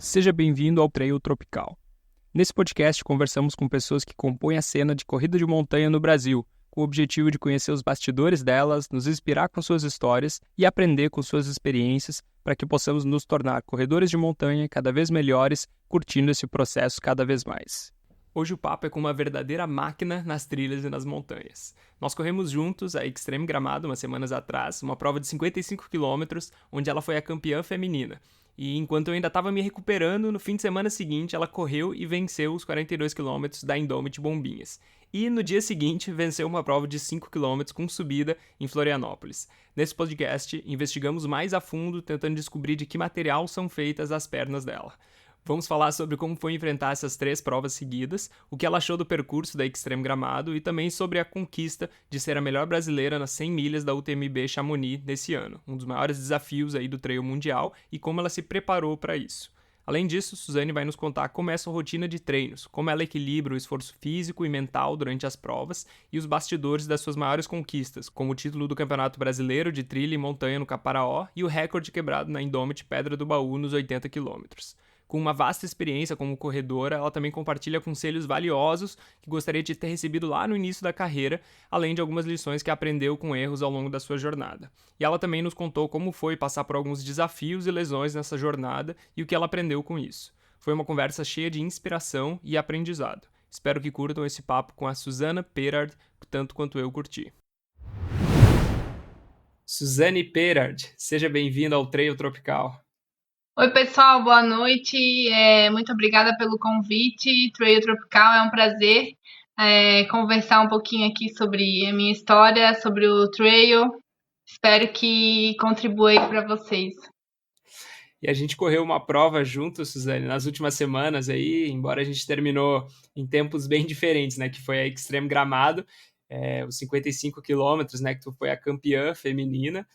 Seja bem-vindo ao Trail Tropical. Nesse podcast, conversamos com pessoas que compõem a cena de corrida de montanha no Brasil, com o objetivo de conhecer os bastidores delas, nos inspirar com suas histórias e aprender com suas experiências para que possamos nos tornar corredores de montanha cada vez melhores, curtindo esse processo cada vez mais. Hoje o papo é com uma verdadeira máquina nas trilhas e nas montanhas. Nós corremos juntos a Extreme Gramado umas semanas atrás, uma prova de 55 km, onde ela foi a campeã feminina. E enquanto eu ainda estava me recuperando, no fim de semana seguinte ela correu e venceu os 42 km da Indomit Bombinhas. E no dia seguinte venceu uma prova de 5 km com subida em Florianópolis. Nesse podcast, investigamos mais a fundo, tentando descobrir de que material são feitas as pernas dela. Vamos falar sobre como foi enfrentar essas 3 provas seguidas, o que ela achou do percurso da Extreme Gramado e também sobre a conquista de ser a melhor brasileira nas 100 milhas da UTMB Chamonix nesse ano, um dos maiores desafios aí do trail mundial e como ela se preparou para isso. Além disso, Suzane vai nos contar como é a sua rotina de treinos, como ela equilibra o esforço físico e mental durante as provas e os bastidores das suas maiores conquistas, como o título do Campeonato Brasileiro de Trilha e Montanha no Caparaó e o recorde quebrado na Indomit Pedra do Baú nos 80 km. Com uma vasta experiência como corredora, ela também compartilha conselhos valiosos que gostaria de ter recebido lá no início da carreira, além de algumas lições que aprendeu com erros ao longo da sua jornada. E ela também nos contou como foi passar por alguns desafios e lesões nessa jornada e o que ela aprendeu com isso. Foi uma conversa cheia de inspiração e aprendizado. Espero que curtam esse papo com a Suzana Perard, tanto quanto eu curti. Suzane Perard, seja bem-vinda ao Trail Tropical. Oi, pessoal, boa noite. Muito obrigada pelo convite. Trail Tropical é um prazer conversar um pouquinho aqui sobre a minha história, sobre o trail. Espero que contribua aí para vocês. E a gente correu uma prova junto, Suzane, nas últimas semanas aí, embora a gente terminou em tempos bem diferentes, né? Que foi a Extreme Gramado, os 55 quilômetros, né? Que tu foi a campeã feminina.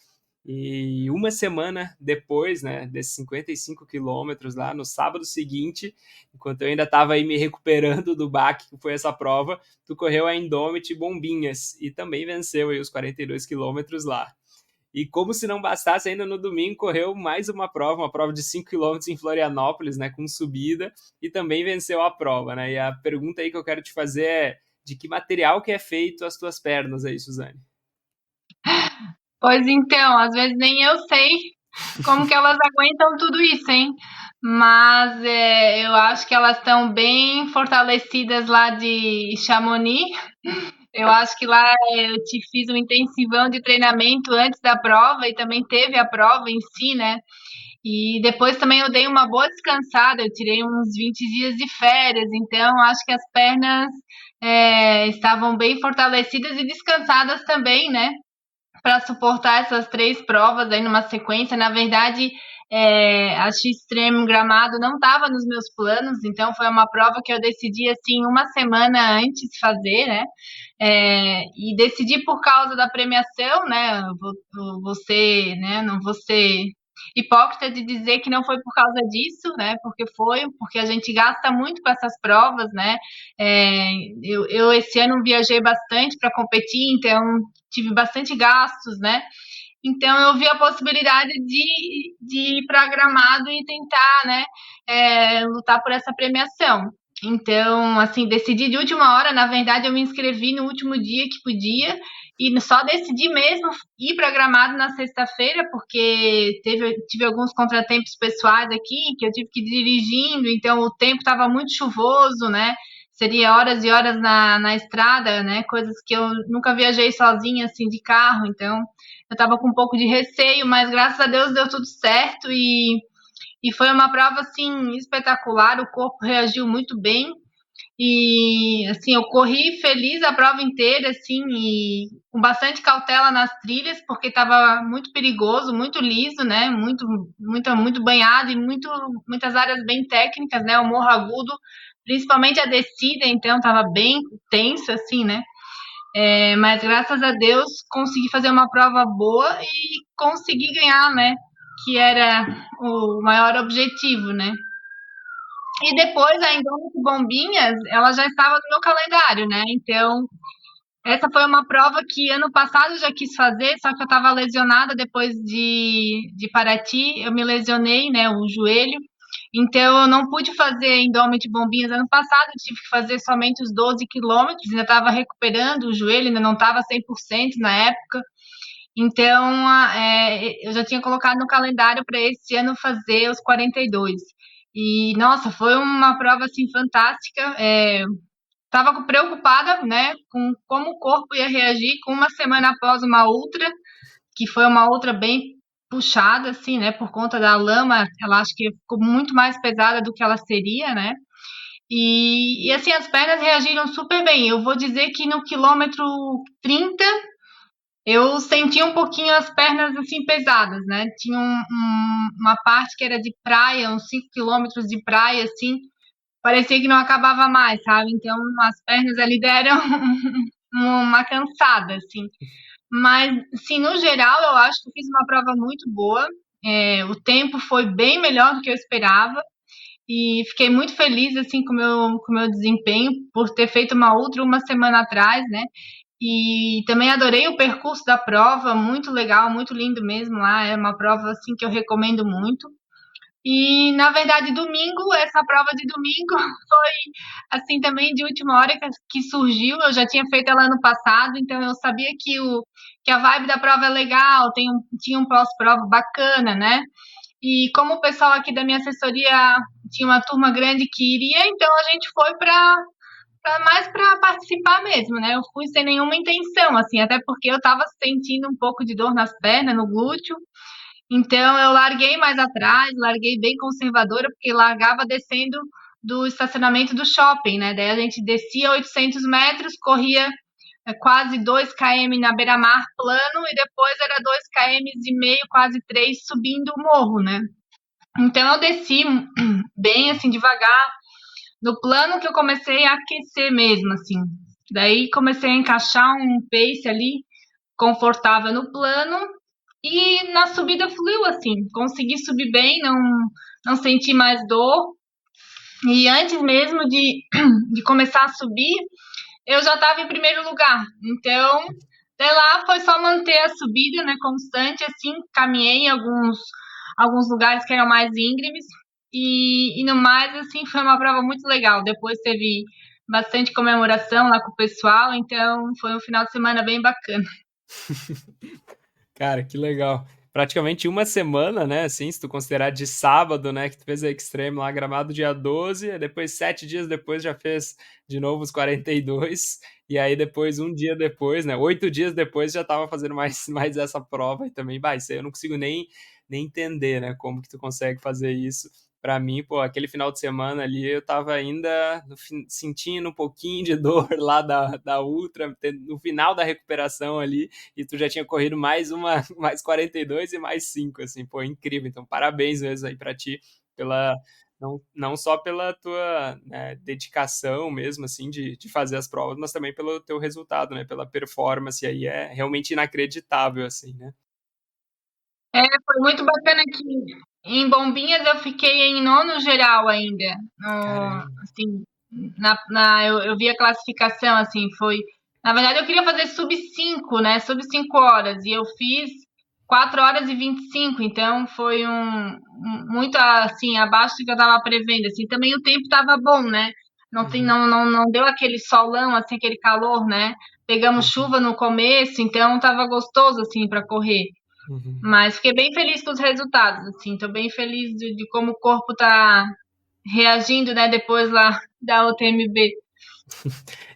E uma semana depois, né, desses 55 quilômetros lá, no sábado seguinte, enquanto eu ainda estava aí me recuperando do baque que foi essa prova, tu correu a Indomit Bombinhas e também venceu aí os 42 quilômetros lá. E como se não bastasse, ainda no domingo correu mais uma prova de 5 quilômetros em Florianópolis, né, com subida, e também venceu a prova, né? E a pergunta aí que eu quero te fazer é de que material que é feito as tuas pernas aí, Suzane? Pois então, às vezes nem eu sei como que elas aguentam tudo isso, hein? Mas eu acho que elas estão bem fortalecidas lá de Chamonix. Eu acho que lá eu te fiz um intensivão de treinamento antes da prova e também teve a prova em si, né? E depois também eu dei uma boa descansada, eu tirei uns 20 dias de férias, então acho que as pernas estavam bem fortalecidas e descansadas também, né? Para suportar essas 3 provas aí numa sequência. Na verdade, a X-Treme Gramado não estava nos meus planos, então foi uma prova que eu decidi assim uma semana antes de fazer, né? E decidi por causa da premiação, né? Né? Não vou ser hipócrita de dizer que não foi por causa disso, né? Porque a gente gasta muito com essas provas, né? Eu esse ano viajei bastante para competir, então tive bastante gastos, né? Então eu vi a possibilidade de ir para Gramado e tentar, né, lutar por essa premiação. Então, assim, decidi de última hora. Na verdade, eu me inscrevi no último dia que podia e só decidi mesmo ir para Gramado na sexta-feira, porque tive alguns contratempos pessoais aqui, que eu tive que ir dirigindo, então o tempo estava muito chuvoso, né? Seria horas e horas na estrada, né? Coisas que eu nunca viajei sozinha, assim, de carro, então eu estava com um pouco de receio, mas graças a Deus deu tudo certo e foi uma prova, assim, espetacular. O corpo reagiu muito bem e, assim, eu corri feliz a prova inteira, assim, e com bastante cautela nas trilhas, porque estava muito perigoso, muito liso, né? Muito banhado e muitas áreas bem técnicas, né? O morro agudo, principalmente a descida, então estava bem tenso, assim, né? Mas graças a Deus consegui fazer uma prova boa e consegui ganhar, né? Que era o maior objetivo, né? E depois a Indomit Bombinhas, ela já estava no meu calendário, né? Então, essa foi uma prova que ano passado eu já quis fazer, só que eu estava lesionada depois de Paraty, eu me lesionei, né? O joelho. Então, eu não pude fazer Indomit Bombinhas ano passado, eu tive que fazer somente os 12 quilômetros, ainda estava recuperando o joelho, ainda não estava 100% na época. Então, eu já tinha colocado no calendário para esse ano fazer os 42. E, nossa, foi uma prova, assim, fantástica. Estava preocupada, né, com como o corpo ia reagir com uma semana após uma ultra, que foi uma ultra bem puxada, assim, né, por conta da lama, ela acho que ficou muito mais pesada do que ela seria, né, e assim, as pernas reagiram super bem. Eu vou dizer que no quilômetro 30 eu senti um pouquinho as pernas assim pesadas, né? Tinha uma parte que era de praia, uns 5 quilômetros de praia, assim, parecia que não acabava mais, sabe? Então as pernas ali deram uma cansada, assim. Mas, sim, no geral, eu acho que eu fiz uma prova muito boa. O tempo foi bem melhor do que eu esperava e fiquei muito feliz assim com o meu desempenho por ter feito uma outra uma semana atrás, né? E também adorei o percurso da prova, muito legal, muito lindo mesmo lá. É uma prova assim que eu recomendo muito. E na verdade, domingo, essa prova de domingo foi assim também de última hora que surgiu. Eu já tinha feito ela ano passado, então eu sabia que a vibe da prova é legal, tinha um pós-prova bacana, né? E como o pessoal aqui da minha assessoria tinha uma turma grande que iria, então a gente foi mais para participar mesmo, né? Eu fui sem nenhuma intenção, assim, até porque eu estava sentindo um pouco de dor nas pernas, no glúteo. Então eu larguei mais atrás, larguei bem conservadora, porque largava descendo do estacionamento do shopping, né? Daí a gente descia 800 metros, corria quase 2 km na beira-mar plano e depois era 2 km e meio, quase 3 subindo o morro, né? Então eu desci bem assim devagar, no plano que eu comecei a aquecer mesmo, assim. Daí comecei a encaixar um pace ali confortável no plano e na subida fluiu assim. Consegui subir bem, não senti mais dor. E antes mesmo de começar a subir, eu já estava em primeiro lugar. Então, de lá foi só manter a subida, né, constante, assim, caminhei em alguns lugares que eram mais íngremes e no mais, assim, foi uma prova muito legal. Depois teve bastante comemoração lá com o pessoal, então foi um final de semana bem bacana. Cara, que legal. Praticamente uma semana, né? Assim, se tu considerar de sábado, né? Que tu fez a Extreme lá, gramado dia 12, e depois 7 dias depois já fez de novo os 42, e aí depois, um dia depois, né? 8 dias depois já tava fazendo mais essa prova, e também, vai, isso aí eu não consigo nem entender, né? Como que tu consegue fazer isso. Pra mim, pô, aquele final de semana ali eu tava ainda sentindo um pouquinho de dor lá da Ultra, no final da recuperação ali, e tu já tinha corrido mais 42 e mais 5, assim, pô, incrível. Então, parabéns mesmo aí pra ti, pela, não só pela tua, né, dedicação mesmo, assim, de fazer as provas, mas também pelo teu resultado, né, pela performance aí, é realmente inacreditável, assim, né? Foi muito bacana que em Bombinhas eu fiquei em nono geral ainda. Caramba. Assim, eu vi a classificação, assim, foi. Na verdade, eu queria fazer sub 5, né? Sub 5 horas. E eu fiz 4 horas e 25, então foi muito assim, abaixo do que eu estava prevendo. Assim, também o tempo estava bom, né? Uhum, Não deu aquele solão, assim, aquele calor, né? Pegamos uhum, chuva no começo, então estava gostoso, assim, para correr. uhum. Mas fiquei bem feliz com os resultados, assim, tô bem feliz de como o corpo tá reagindo, né, depois lá da UTMB.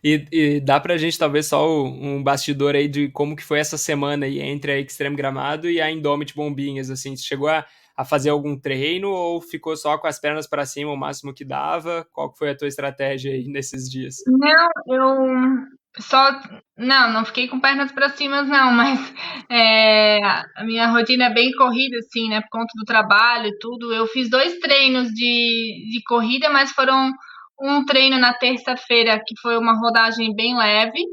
E dá pra gente talvez só um bastidor aí de como que foi essa semana aí entre a Extreme Gramado e a Indomit Bombinhas, assim, você chegou a fazer algum treino ou ficou só com as pernas para cima o máximo que dava? Qual que foi a tua estratégia aí nesses dias? Não, eu só. Não fiquei com pernas para cima, não, mas a minha rotina é bem corrida, assim, né, por conta do trabalho e tudo. Eu fiz 2 treinos de corrida, mas foram um treino na terça-feira, que foi uma rodagem bem leve.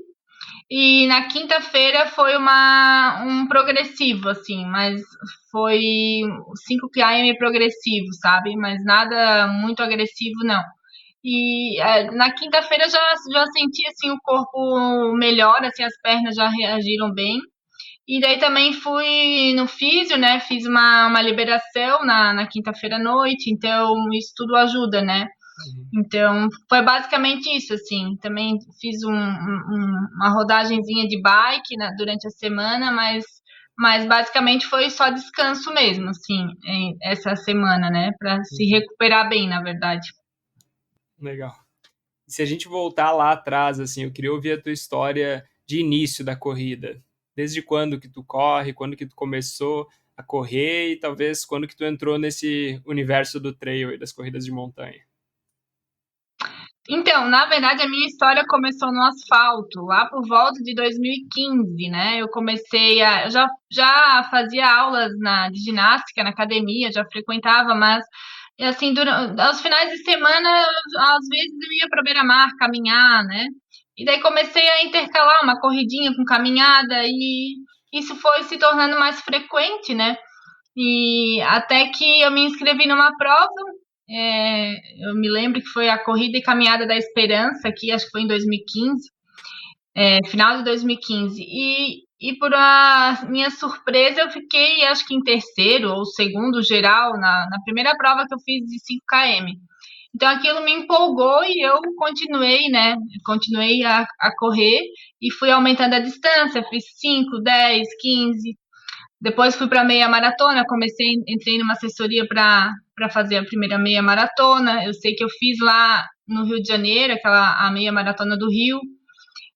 E na quinta-feira foi um progressivo, assim, mas foi 5 km progressivo, sabe? Mas nada muito agressivo, não. E na quinta-feira já senti assim o corpo melhor, assim, as pernas já reagiram bem. E daí também fui no físio, né? Fiz uma liberação na quinta-feira à noite, então isso tudo ajuda, né? Uhum. Então, foi basicamente isso, assim. Também fiz uma rodagenzinha de bike durante a semana, mas basicamente foi só descanso mesmo, assim, essa semana, né? Para se Uhum. recuperar bem, na verdade. Legal. E se a gente voltar lá atrás, assim, eu queria ouvir a tua história de início da corrida. Desde quando que tu corre, quando que tu começou a correr e talvez quando que tu entrou nesse universo do trail e das corridas de montanha. Então, na verdade, a minha história começou no asfalto, lá por volta de 2015, né? Eu já fazia aulas de ginástica na academia, já frequentava, mas assim, aos finais de semana, às vezes eu ia para beira-mar caminhar, né? E daí comecei a intercalar uma corridinha com caminhada e isso foi se tornando mais frequente, né? E até que eu me inscrevi numa prova, eu me lembro que foi a Corrida e Caminhada da Esperança, que acho que foi em 2015, final de 2015. E por a minha surpresa, eu fiquei, acho que em terceiro ou segundo geral, na primeira prova que eu fiz de 5 km. Então aquilo me empolgou e eu continuei, né? Continuei a correr e fui aumentando a distância, fiz 5, 10, 15. Depois fui para meia maratona, entrei numa assessoria para fazer a primeira meia maratona. Eu sei que eu fiz lá no Rio de Janeiro, a meia maratona do Rio.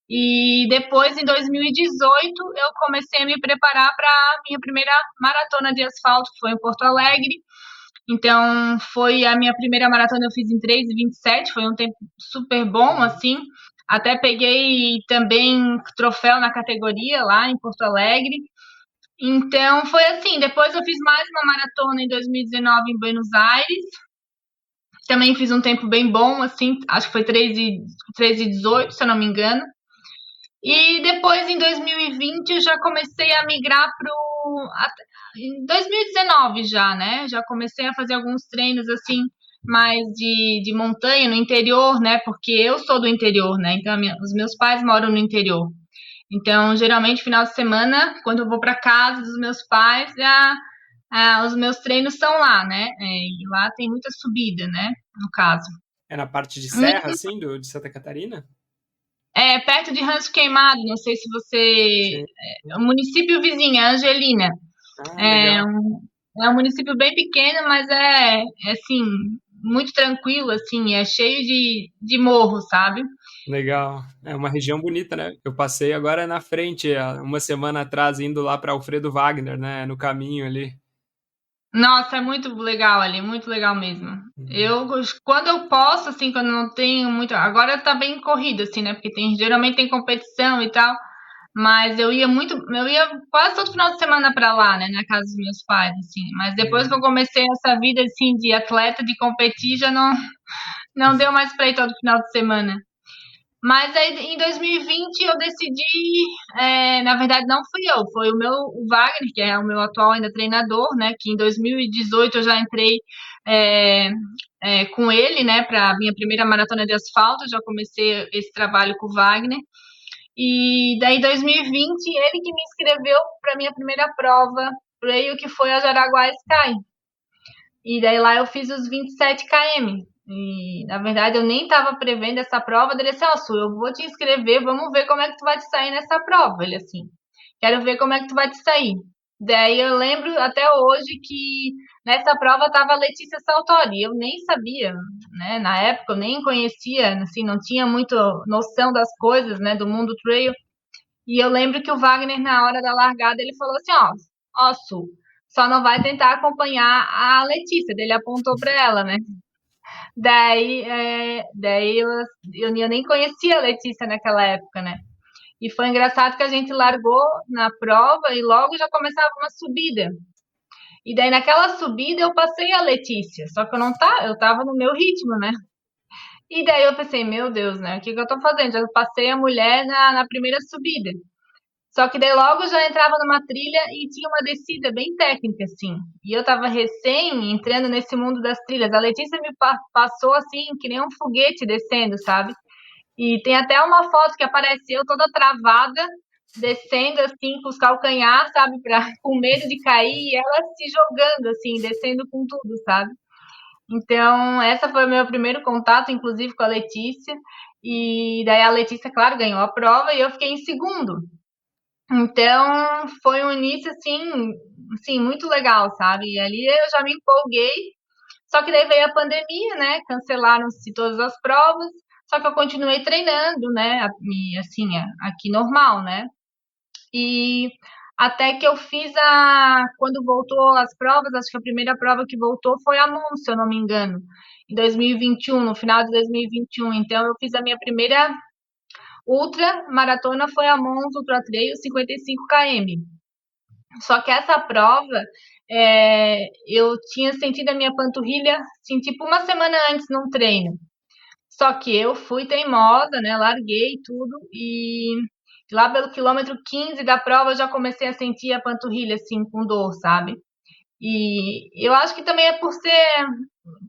E depois, em 2018, eu comecei a me preparar para a minha primeira maratona de asfalto, que foi em Porto Alegre. Então, foi a minha primeira maratona, eu fiz em 3:27, foi um tempo super bom, assim. Até peguei também troféu na categoria lá em Porto Alegre. Então, foi assim. Depois eu fiz mais uma maratona em 2019 em Buenos Aires. Também fiz um tempo bem bom, assim, acho que foi 3:18, se eu não me engano. E depois, em 2020, eu já comecei a migrar em 2019 já, né? Já comecei a fazer alguns treinos, assim, mais de montanha, no interior, né? Porque eu sou do interior, né? Então, os meus pais moram no interior. Então, geralmente, final de semana, quando eu vou para casa dos meus pais, os meus treinos são lá, né? E lá tem muita subida, né? No caso. É na parte de serra, assim, de Santa Catarina? É perto de Rancho Queimado, não sei se você. Sim. É um município vizinho, é Angelina. Ah, É legal. um município bem pequeno, mas assim, muito tranquilo, assim, é cheio de morro, sabe? Legal. É uma região bonita, né? Eu passei agora na frente, há uma semana atrás, indo lá para Alfredo Wagner, né? No caminho ali. Nossa, é muito legal ali, muito legal mesmo. Uhum. Quando eu posso, assim, quando não tenho muito. Agora tá bem corrido, assim, né? Porque geralmente tem competição e tal. Mas eu ia quase todo final de semana pra lá, né? Na casa dos meus pais, assim. Mas depois que eu Legal. comecei essa vida, assim, de atleta, de competir, já não deu mais pra ir todo final de semana. Mas aí em 2020 eu decidi, na verdade não fui eu, foi o Wagner, que é o meu atual ainda treinador, né? Que em 2018 eu já entrei é, com ele, né? Para a minha primeira maratona de asfalto, já comecei esse trabalho com o Wagner. E daí em 2020 ele que me inscreveu para a minha primeira prova, creio que foi a Jaraguá Sky. E daí lá eu fiz os 27 km. E na verdade eu nem estava prevendo essa prova. Ele disse: Ó, Su, eu vou te inscrever, vamos ver como é que tu vai te sair nessa prova. Ele assim: Quero ver como é que tu vai te sair. Daí eu lembro até hoje que nessa prova estava a Letícia Saltori. Eu nem sabia, né? Na época eu nem conhecia, assim, não tinha muito noção das coisas, né? Do mundo trail. E eu lembro que o Wagner, na hora da largada, ele falou assim: Ó, Su, só não vai tentar acompanhar a Letícia. Daí ele apontou para ela, né? Daí eu nem conhecia a Letícia naquela época, né? E foi engraçado que a gente largou na prova e logo já começava uma subida. E daí naquela subida eu passei a Letícia, só que eu tava no meu ritmo, né? E daí eu pensei, meu Deus, né? O que eu tô fazendo? Já passei a mulher na primeira subida. Só que daí logo já entrava numa trilha e tinha uma descida bem técnica, assim. E eu tava recém entrando nesse mundo das trilhas. A Letícia me passou assim, que nem um foguete descendo, sabe? E tem até uma foto que apareceu toda travada, descendo assim com os calcanhares, sabe, com medo de cair, e ela se jogando assim, descendo com tudo, sabe? Então, essa foi o meu primeiro contato, inclusive com a Letícia. E daí a Letícia, claro, ganhou a prova e eu fiquei em segundo. Então, foi um início assim, muito legal, sabe? E ali eu já me empolguei. Só que daí veio a pandemia, né? Cancelaram-se todas as provas. Só que eu continuei treinando, né? Assim, aqui normal, né? E até que eu fiz quando voltou as provas, acho que a primeira prova que voltou foi a Mons, se eu não me engano, em 2021, no final de 2021. Então eu fiz a minha primeira ultra maratona, foi a Mons Ultra Trail 55 km. Só que essa prova, eu tinha sentido a minha panturrilha, assim, tipo uma semana antes num treino. Só que eu fui teimosa, né? Larguei tudo e lá pelo quilômetro 15 da prova eu já comecei a sentir a panturrilha assim com dor, sabe? E eu acho que também é por ser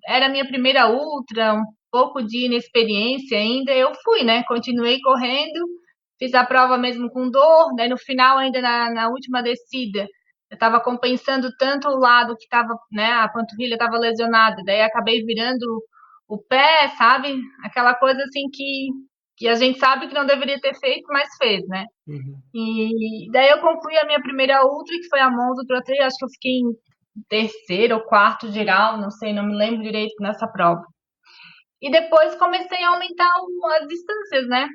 era a minha primeira ultra, um pouco de inexperiência ainda, eu fui, né? Continuei correndo, fiz a prova mesmo com dor, daí no final ainda na última descida eu estava compensando tanto o lado que estava, né, a panturrilha estava lesionada, daí acabei virando o pé, sabe? Aquela coisa assim que a gente sabe que não deveria ter feito, mas fez, né? Uhum. E daí eu concluí a minha primeira ultra, que foi a Monza Ultra Trail, acho que eu fiquei em terceiro ou quarto geral, não sei, não me lembro direito nessa prova. E depois comecei a aumentar as distâncias, né?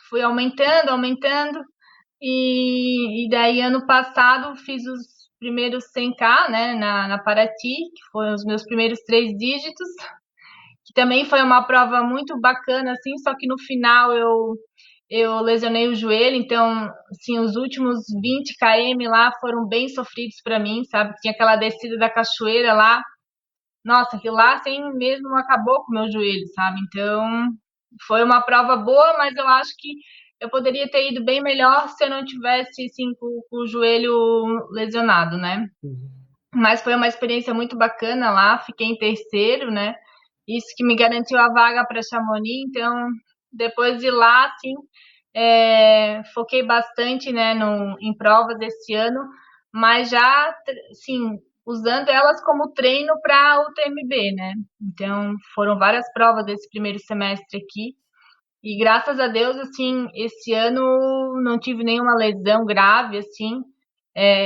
Fui aumentando, aumentando, e daí ano passado fiz os primeiros 100K, né, na Paraty, que foram os meus primeiros 3 dígitos, que também foi uma prova muito bacana, assim, só que no final eu lesionei o joelho, então, assim, os últimos 20 km lá foram bem sofridos para mim, sabe? Tinha aquela descida da cachoeira lá, nossa, aquilo lá, assim, mesmo acabou com o meu joelho, sabe? Então, foi uma prova boa, mas eu acho que eu poderia ter ido bem melhor se eu não tivesse, assim, com o joelho lesionado, né? Uhum. Mas foi uma experiência muito bacana lá, fiquei em terceiro, né? Isso que me garantiu a vaga para Chamonix, então depois de lá, assim, foquei bastante, né, em provas esse ano, mas já, assim, usando elas como treino para o TMB, né? Então foram várias provas desse primeiro semestre aqui. E graças a Deus, assim, esse ano não tive nenhuma lesão grave, assim.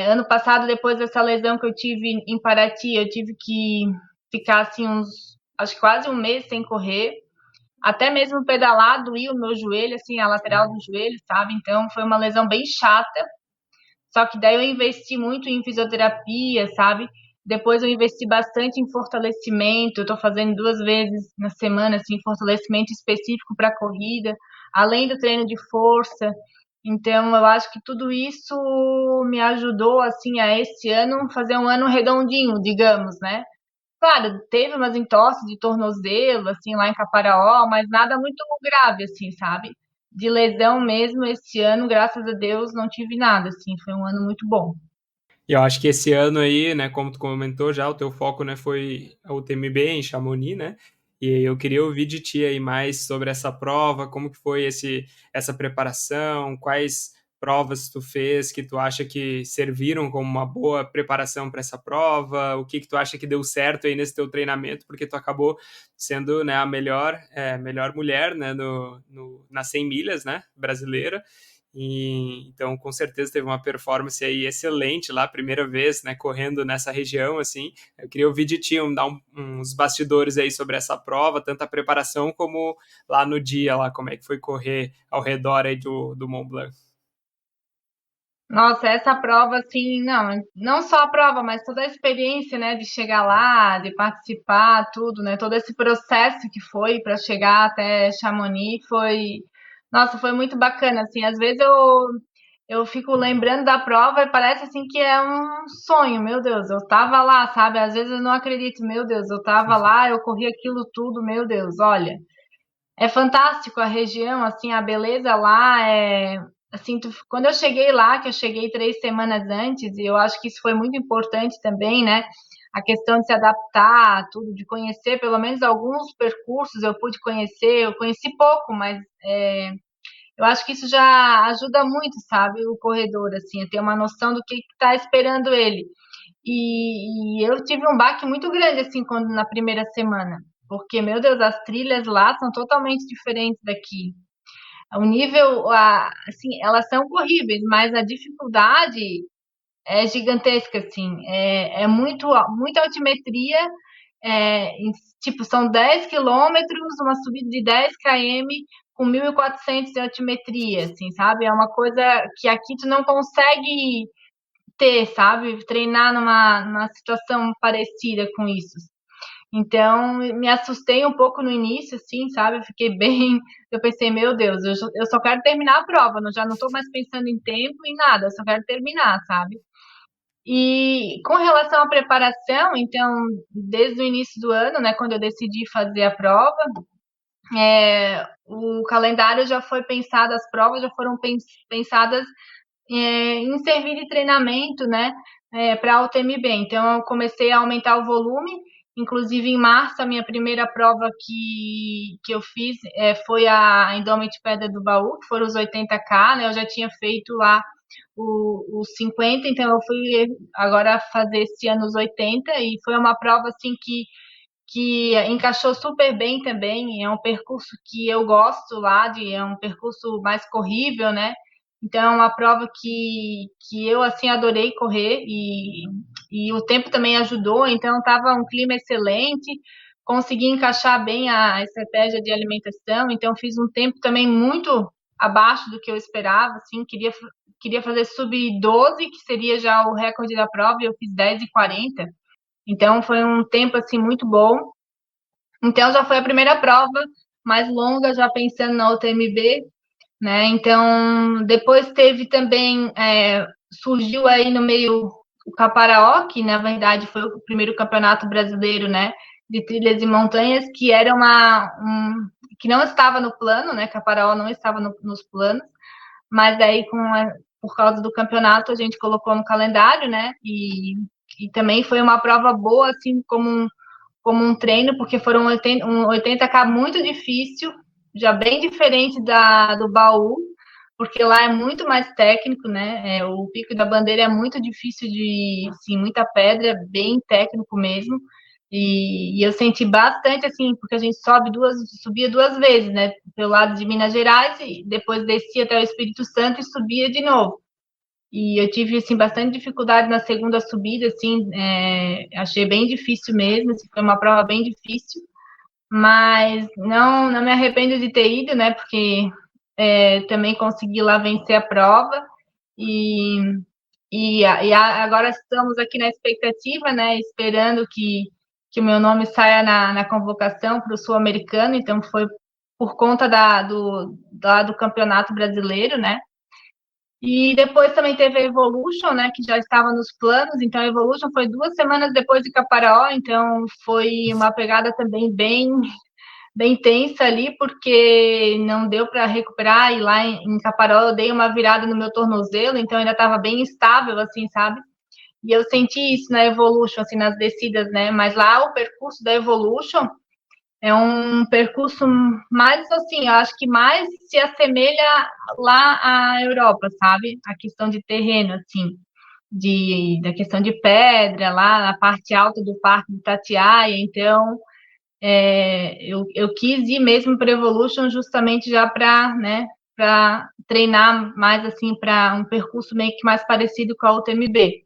Ano passado, depois dessa lesão que eu tive em Paraty, eu tive que ficar, assim, acho que quase um mês sem correr. Até mesmo pedalar doía o meu joelho, assim, a lateral do joelho, sabe? Então, foi uma lesão bem chata. Só que daí eu investi muito em fisioterapia, sabe? Depois eu investi bastante em fortalecimento. Eu tô fazendo 2 vezes na semana, assim, fortalecimento específico para corrida, além do treino de força. Então, eu acho que tudo isso me ajudou, assim, a esse ano fazer um ano redondinho, digamos, né? Claro, teve umas entorses de tornozelo, assim, lá em Caparaó, mas nada muito grave, assim, sabe? De lesão mesmo, esse ano, graças a Deus, não tive nada, assim, foi um ano muito bom. E eu acho que esse ano aí, né, como tu comentou já, o teu foco, né, foi o TMB em Chamonix, né? E eu queria ouvir de ti aí mais sobre essa prova, como que foi essa preparação, quais provas tu fez que tu acha que serviram como uma boa preparação para essa prova, o que que tu acha que deu certo aí nesse teu treinamento, porque tu acabou sendo, né, a melhor mulher, né, nas 100 milhas, né, brasileira. E, então, com certeza teve uma performance aí excelente lá, primeira vez, né, correndo nessa região, assim. Eu queria ouvir de ti, dar uns bastidores aí sobre essa prova, tanto a preparação como lá no dia, lá, como é que foi correr ao redor aí do Mont Blanc. Nossa, essa prova, assim, não só a prova, mas toda a experiência, né, de chegar lá, de participar, tudo, né, todo esse processo que foi para chegar até Chamonix nossa, foi muito bacana, assim, às vezes eu fico lembrando da prova e parece, assim, que é um sonho, meu Deus, eu tava lá, sabe, às vezes eu não acredito, meu Deus, eu tava lá, eu corri aquilo tudo, meu Deus, olha, é fantástico a região, assim, a beleza lá assim, quando eu cheguei lá, que eu cheguei 3 semanas antes, e eu acho que isso foi muito importante também, né? A questão de se adaptar, tudo, de conhecer pelo menos alguns percursos eu pude conhecer, eu conheci pouco, mas eu acho que isso já ajuda muito, sabe, o corredor, assim, a ter uma noção do que está esperando ele. E eu tive um baque muito grande, assim, quando na primeira semana, porque, meu Deus, as trilhas lá são totalmente diferentes daqui. O nível, assim, elas são corríveis, mas a dificuldade é gigantesca, assim. Muita altimetria, tipo, são 10 quilômetros, uma subida de 10 km com 1.400 de altimetria, assim, sabe? É uma coisa que aqui tu não consegue ter, sabe? Treinar numa situação parecida com isso. Então, me assustei um pouco no início, assim, sabe? Eu fiquei bem. Eu pensei, meu Deus, eu só quero terminar a prova, já não estou mais pensando em tempo e nada, eu só quero terminar, sabe? E com relação à preparação, então, desde o início do ano, né, quando eu decidi fazer a prova, o calendário já foi pensado, as provas já foram pensadas em servir de treinamento, né, para a UTMB. Então, eu comecei a aumentar o volume. Inclusive, em março, a minha primeira prova que eu fiz foi a Indomit Pedra do Baú, que foram os 80K, né? Eu já tinha feito lá os 50, então eu fui agora fazer esse ano os 80, e foi uma prova assim que encaixou super bem também. É um percurso que eu gosto lá, é um percurso mais corrível, né? Então é uma prova que eu assim adorei correr, e o tempo também ajudou, então estava um clima excelente, consegui encaixar bem a estratégia de alimentação, então fiz um tempo também muito abaixo do que eu esperava, assim, queria fazer sub-12, que seria já o recorde da prova, e eu fiz 10:40. Então foi um tempo assim muito bom. Então já foi a primeira prova mais longa, já pensando na UTMB, né? Então depois teve também, surgiu aí no meio o Caparaó, que na verdade foi o primeiro campeonato brasileiro, né, de trilhas e montanhas, que era que não estava no plano, né? Caparaó não estava nos planos, mas aí por causa do campeonato a gente colocou no calendário, né? E também foi uma prova boa, assim, como um treino, porque foram 80K muito difícil, já bem diferente do Baú, porque lá é muito mais técnico, né? O Pico da Bandeira é muito difícil assim, muita pedra, bem técnico mesmo. E eu senti bastante, assim, porque a gente subia duas vezes, né? Pelo lado de Minas Gerais, e depois descia até o Espírito Santo e subia de novo. E eu tive, assim, bastante dificuldade na segunda subida, assim, achei bem difícil mesmo, assim, foi uma prova bem difícil, mas não me arrependo de ter ido, né, porque também consegui lá vencer a prova, e, agora estamos aqui na expectativa, né, esperando que o meu nome saia na convocação para o Sul-Americano, então foi por conta do Campeonato Brasileiro, né. E depois também teve a Evolution, né, que já estava nos planos. Então a Evolution foi 2 semanas depois de Caparaó, então foi uma pegada também bem tensa ali, porque não deu para recuperar. E lá em Caparaó eu dei uma virada no meu tornozelo, então ainda estava bem instável, assim, sabe? E eu senti isso na Evolution, assim, nas descidas, né? Mas lá o percurso da Evolution é um percurso mais, assim, eu acho que mais se assemelha lá à Europa, sabe? A questão de terreno, assim, da questão de pedra, lá na parte alta do Parque de Itatiaia. Então, eu quis ir mesmo para Evolution justamente já para, né, para treinar mais, assim, para um percurso meio que mais parecido com a UTMB.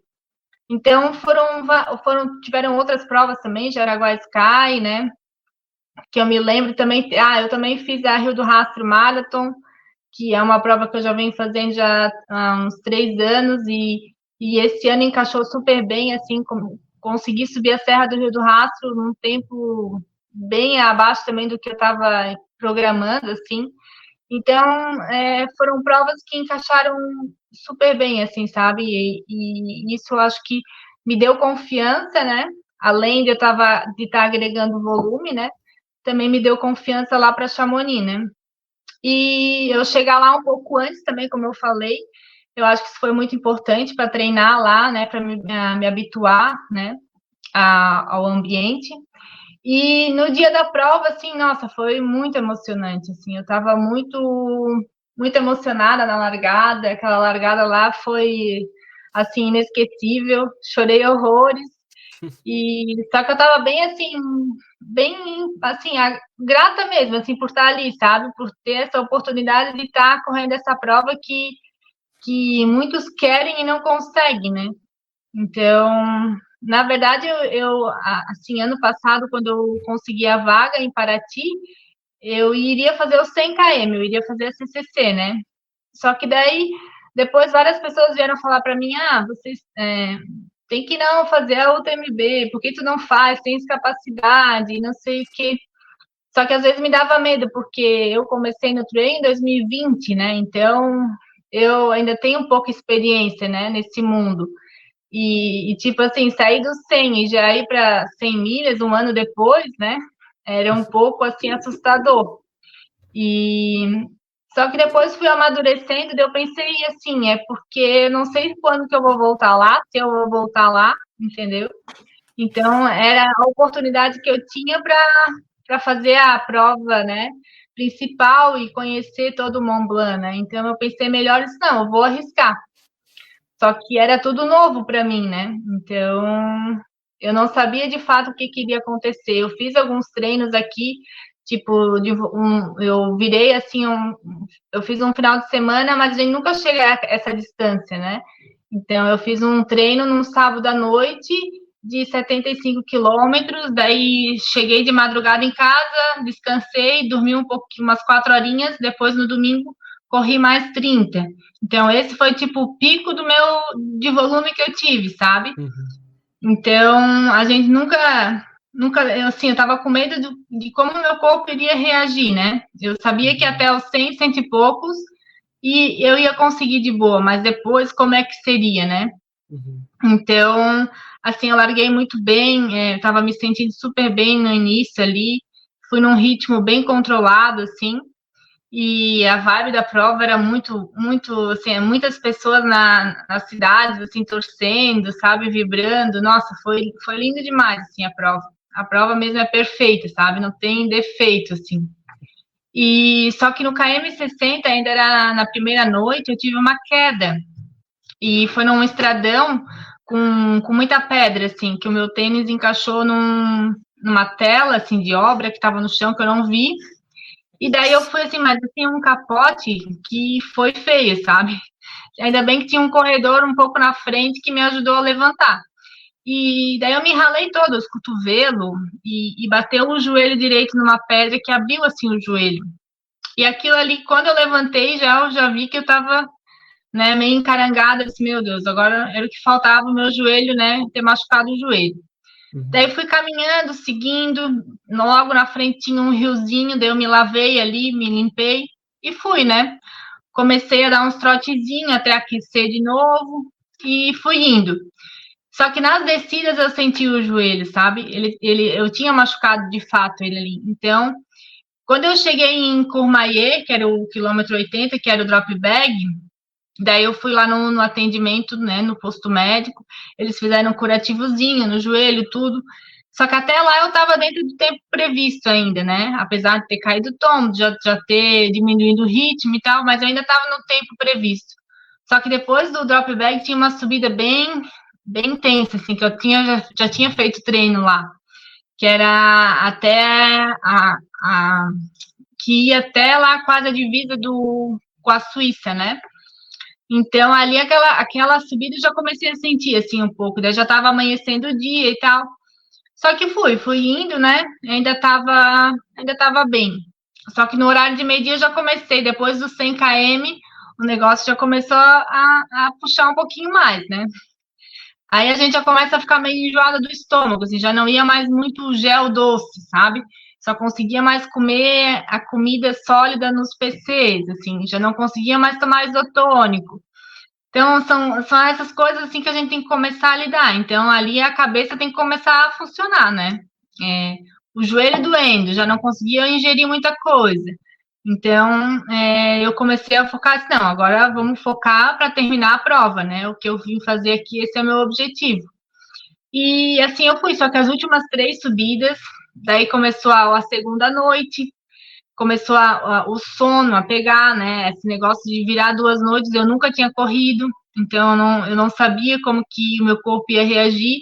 Então, tiveram outras provas também, Jaraguá Sky, né? Que eu me lembro também. Eu também fiz a Rio do Rastro Marathon, que é uma prova que eu já venho fazendo já há uns 3 anos, e esse ano encaixou super bem, assim, consegui subir a Serra do Rio do Rastro num tempo bem abaixo também do que eu estava programando, assim. Então, foram provas que encaixaram super bem, assim, sabe? E isso eu acho que me deu confiança, né? Além de de estar agregando volume, né? Também me deu confiança lá para Chamonix, né? E eu chegar lá um pouco antes também, como eu falei, eu acho que isso foi muito importante para treinar lá, né, para me habituar, né, ao ambiente. E no dia da prova, assim, nossa, foi muito emocionante, assim, eu estava muito muito emocionada na largada. Aquela largada lá foi, assim, inesquecível. Chorei horrores. E só que eu tava bem, assim, grata mesmo, assim, por estar ali, sabe? Por ter essa oportunidade de estar correndo essa prova que muitos querem e não conseguem, né? Então, na verdade, assim, ano passado, quando eu consegui a vaga em Paraty, eu iria fazer o 100 km, eu iria fazer a CCC, né? Só que daí, depois várias pessoas vieram falar para mim, vocês tem que não fazer a UTMB, por que tu não faz? Tens capacidade, não sei o quê. Só que às vezes me dava medo, porque eu comecei no trail em 2020, né? Então, eu ainda tenho pouca experiência, né, nesse mundo. Tipo assim, sair do 100 e já ir para 100 milhas um ano depois, né? Era um pouco assim assustador. E só que depois fui amadurecendo, e eu pensei assim, é porque não sei quando que eu vou voltar lá, se eu vou voltar lá, entendeu? Então era a oportunidade que eu tinha para fazer a prova, né, principal e conhecer todo o Mont Blanc, né? Então eu pensei melhor isso, não, eu vou arriscar. Só que era tudo novo para mim, né? Então, eu não sabia de fato o que iria acontecer. Eu fiz alguns treinos aqui, tipo, eu virei assim, eu fiz um final de semana, mas a gente nunca chega a essa distância, né? Então, eu fiz um treino num sábado à noite de 75 quilômetros, daí cheguei de madrugada em casa, descansei, dormi um pouco, umas 4 horinhas, depois no domingo corri mais 30. Então, esse foi tipo o pico de volume que eu tive, sabe? Uhum. Então, a gente assim, eu tava com medo de como o meu corpo iria reagir, né? Eu sabia que até os 100, cento e poucos, e eu ia conseguir de boa, mas depois como é que seria, né? Uhum. Então, assim, eu larguei muito bem, tava me sentindo super bem no início ali, fui num ritmo bem controlado, assim, e a vibe da prova era muito, assim, muitas pessoas nas cidades, assim, torcendo, sabe, vibrando. Nossa, foi lindo demais, assim, a prova. A prova mesmo é perfeita, sabe? Não tem defeito, assim. E só que no KM60, ainda era na primeira noite, eu tive uma queda. E foi num estradão com muita pedra, assim, que o meu tênis encaixou numa tela, assim, de obra que estava no chão, que eu não vi. E daí eu fui assim, mas tinha um capote que foi feio, sabe? Ainda bem que tinha um corredor um pouco na frente que me ajudou a levantar. E daí eu me ralei todo, os cotovelos, e bateu o joelho direito numa pedra que abriu assim o joelho. E aquilo ali, quando eu levantei, eu já vi que eu tava, né, meio encarangada, eu disse, meu Deus, agora era o que faltava o meu joelho, né, ter machucado o joelho. Daí fui caminhando, seguindo, logo na frente tinha um riozinho, daí eu me lavei ali, me limpei e fui, né? Comecei a dar uns trotezinhos até aquecer de novo e fui indo. Só que nas descidas eu senti o joelho, sabe? Eu tinha machucado de fato ele ali. Então, quando eu cheguei em Courmayeur, que era o quilômetro 80, que era o drop bag, daí eu fui lá no atendimento, né, no posto médico, eles fizeram um curativozinho no joelho, tudo. Só que até lá eu estava dentro do tempo previsto ainda, né? Apesar de ter caído o tom, já ter diminuído o ritmo e tal, mas eu ainda estava no tempo previsto. Só que depois do drop bag tinha uma subida bem intensa, assim, que já tinha feito treino lá, que era que ia até lá quase a divisa com a Suíça, né? Então, ali, aquela subida, eu já comecei a sentir, assim, um pouco. Daí já estava amanhecendo o dia e tal. Só que fui indo, né? Ainda tava bem. Só que no horário de meio-dia eu já comecei, depois dos 100 km, o negócio já começou a puxar um pouquinho mais, né? Aí a gente já começa a ficar meio enjoada do estômago, assim, já não ia mais muito gel doce, sabe? Só conseguia mais comer a comida sólida nos PCs, assim, já não conseguia mais tomar isotônico. Então, são essas coisas assim que a gente tem que começar a lidar. Então, ali a cabeça tem que começar a funcionar, né? O joelho doendo, já não conseguia ingerir muita coisa. Então, eu comecei a focar assim, não, agora vamos focar para terminar a prova, né? O que eu vim fazer aqui, esse é o meu objetivo. E assim eu fui, só que as últimas 3 subidas, daí começou a segunda noite, começou o sono a pegar, né? Esse negócio de virar 2 noites, eu nunca tinha corrido, então eu não sabia como que o meu corpo ia reagir.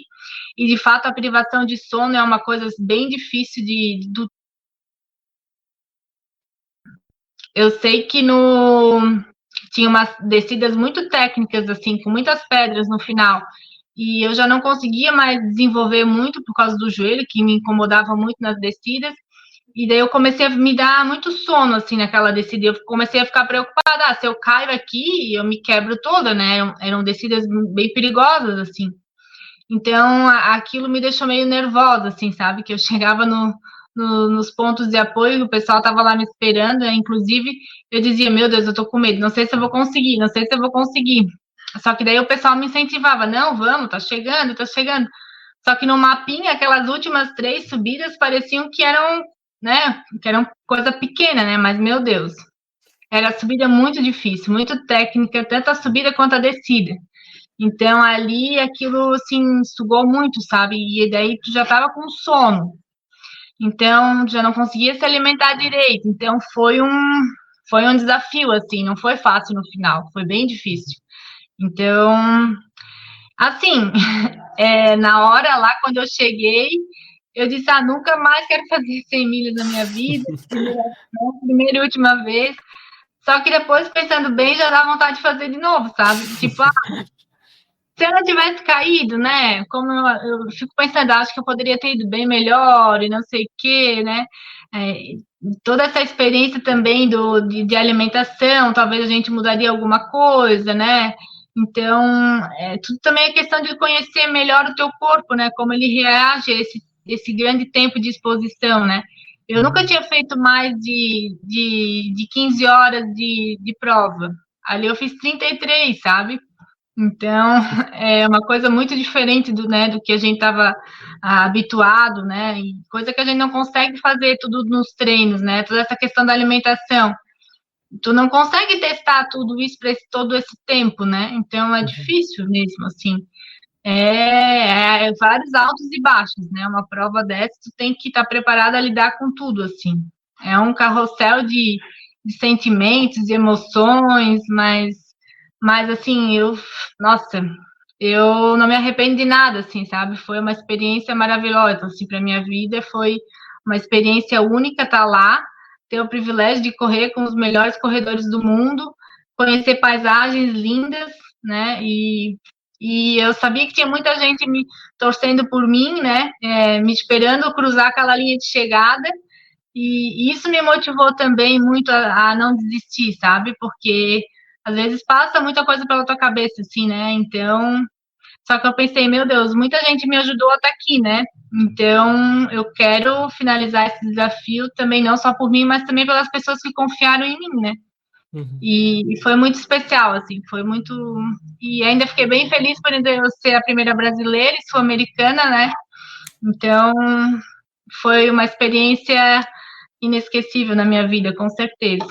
E de fato a privação de sono é uma coisa bem difícil eu sei que tinha umas descidas muito técnicas, assim, com muitas pedras no final. E eu já não conseguia mais desenvolver muito por causa do joelho, que me incomodava muito nas descidas. E daí eu comecei a me dar muito sono, assim, naquela descida. Eu comecei a ficar preocupada. Se eu caio aqui, eu me quebro toda, né? Eram descidas bem perigosas, assim. Então, aquilo me deixou meio nervosa, assim, sabe? Que eu chegava nos pontos de apoio, o pessoal estava lá me esperando, né? Inclusive, eu dizia, meu Deus, eu tô com medo, não sei se eu vou conseguir, não sei se eu vou conseguir. Só que daí o pessoal me incentivava, não, vamos, tá chegando, tá chegando. Só que no mapinha, aquelas últimas 3 subidas pareciam que eram, né, que eram coisa pequena, né? Mas, meu Deus, era subida muito difícil, muito técnica, tanto a subida quanto a descida. Então, ali, aquilo, assim, sugou muito, sabe? E daí, tu já tava com sono. Então, já não conseguia se alimentar direito. Então, foi um desafio, assim, não foi fácil no final, foi bem difícil. Então, assim, na hora lá, quando eu cheguei, eu disse, nunca mais quero fazer 100 milhas na minha vida, primeira e última vez. Só que depois, pensando bem, já dá vontade de fazer de novo, sabe? Tipo, se eu não tivesse caído, né? Como eu fico pensando, acho que eu poderia ter ido bem melhor e não sei o quê, né? É, toda essa experiência também de alimentação, talvez a gente mudaria alguma coisa, né? Então, tudo também é questão de conhecer melhor o teu corpo, né? Como ele reage a esse grande tempo de exposição, né? Eu nunca tinha feito mais de 15 horas de prova. Ali eu fiz 33, sabe? Então, é uma coisa muito diferente né, do que a gente estava habituado, né? E coisa que a gente não consegue fazer tudo nos treinos, né? Toda essa questão da alimentação. Tu não consegue testar tudo isso para todo esse tempo, né? Então, é difícil mesmo, assim. Vários altos e baixos, né? Uma prova dessa, tu tem que estar preparado a lidar com tudo, assim. É um carrossel de sentimentos, de emoções, mas assim, nossa, eu não me arrependo de nada, assim, sabe? Foi uma experiência maravilhosa, assim, para minha vida. Foi uma experiência única estar lá, ter o privilégio de correr com os melhores corredores do mundo, conhecer paisagens lindas, né? E eu sabia que tinha muita gente me torcendo por mim, né? Me esperando cruzar aquela linha de chegada. E isso me motivou também muito a não desistir, sabe? Porque às vezes passa muita coisa pela tua cabeça, assim, né? Então, só que eu pensei, meu Deus, muita gente me ajudou até aqui, né? Então, eu quero finalizar esse desafio também, não só por mim, mas também pelas pessoas que confiaram em mim, né? Uhum. E foi muito especial, assim, foi muito. E ainda fiquei bem feliz por eu ser a primeira brasileira e sul-americana, né? Então, foi uma experiência inesquecível na minha vida, com certeza.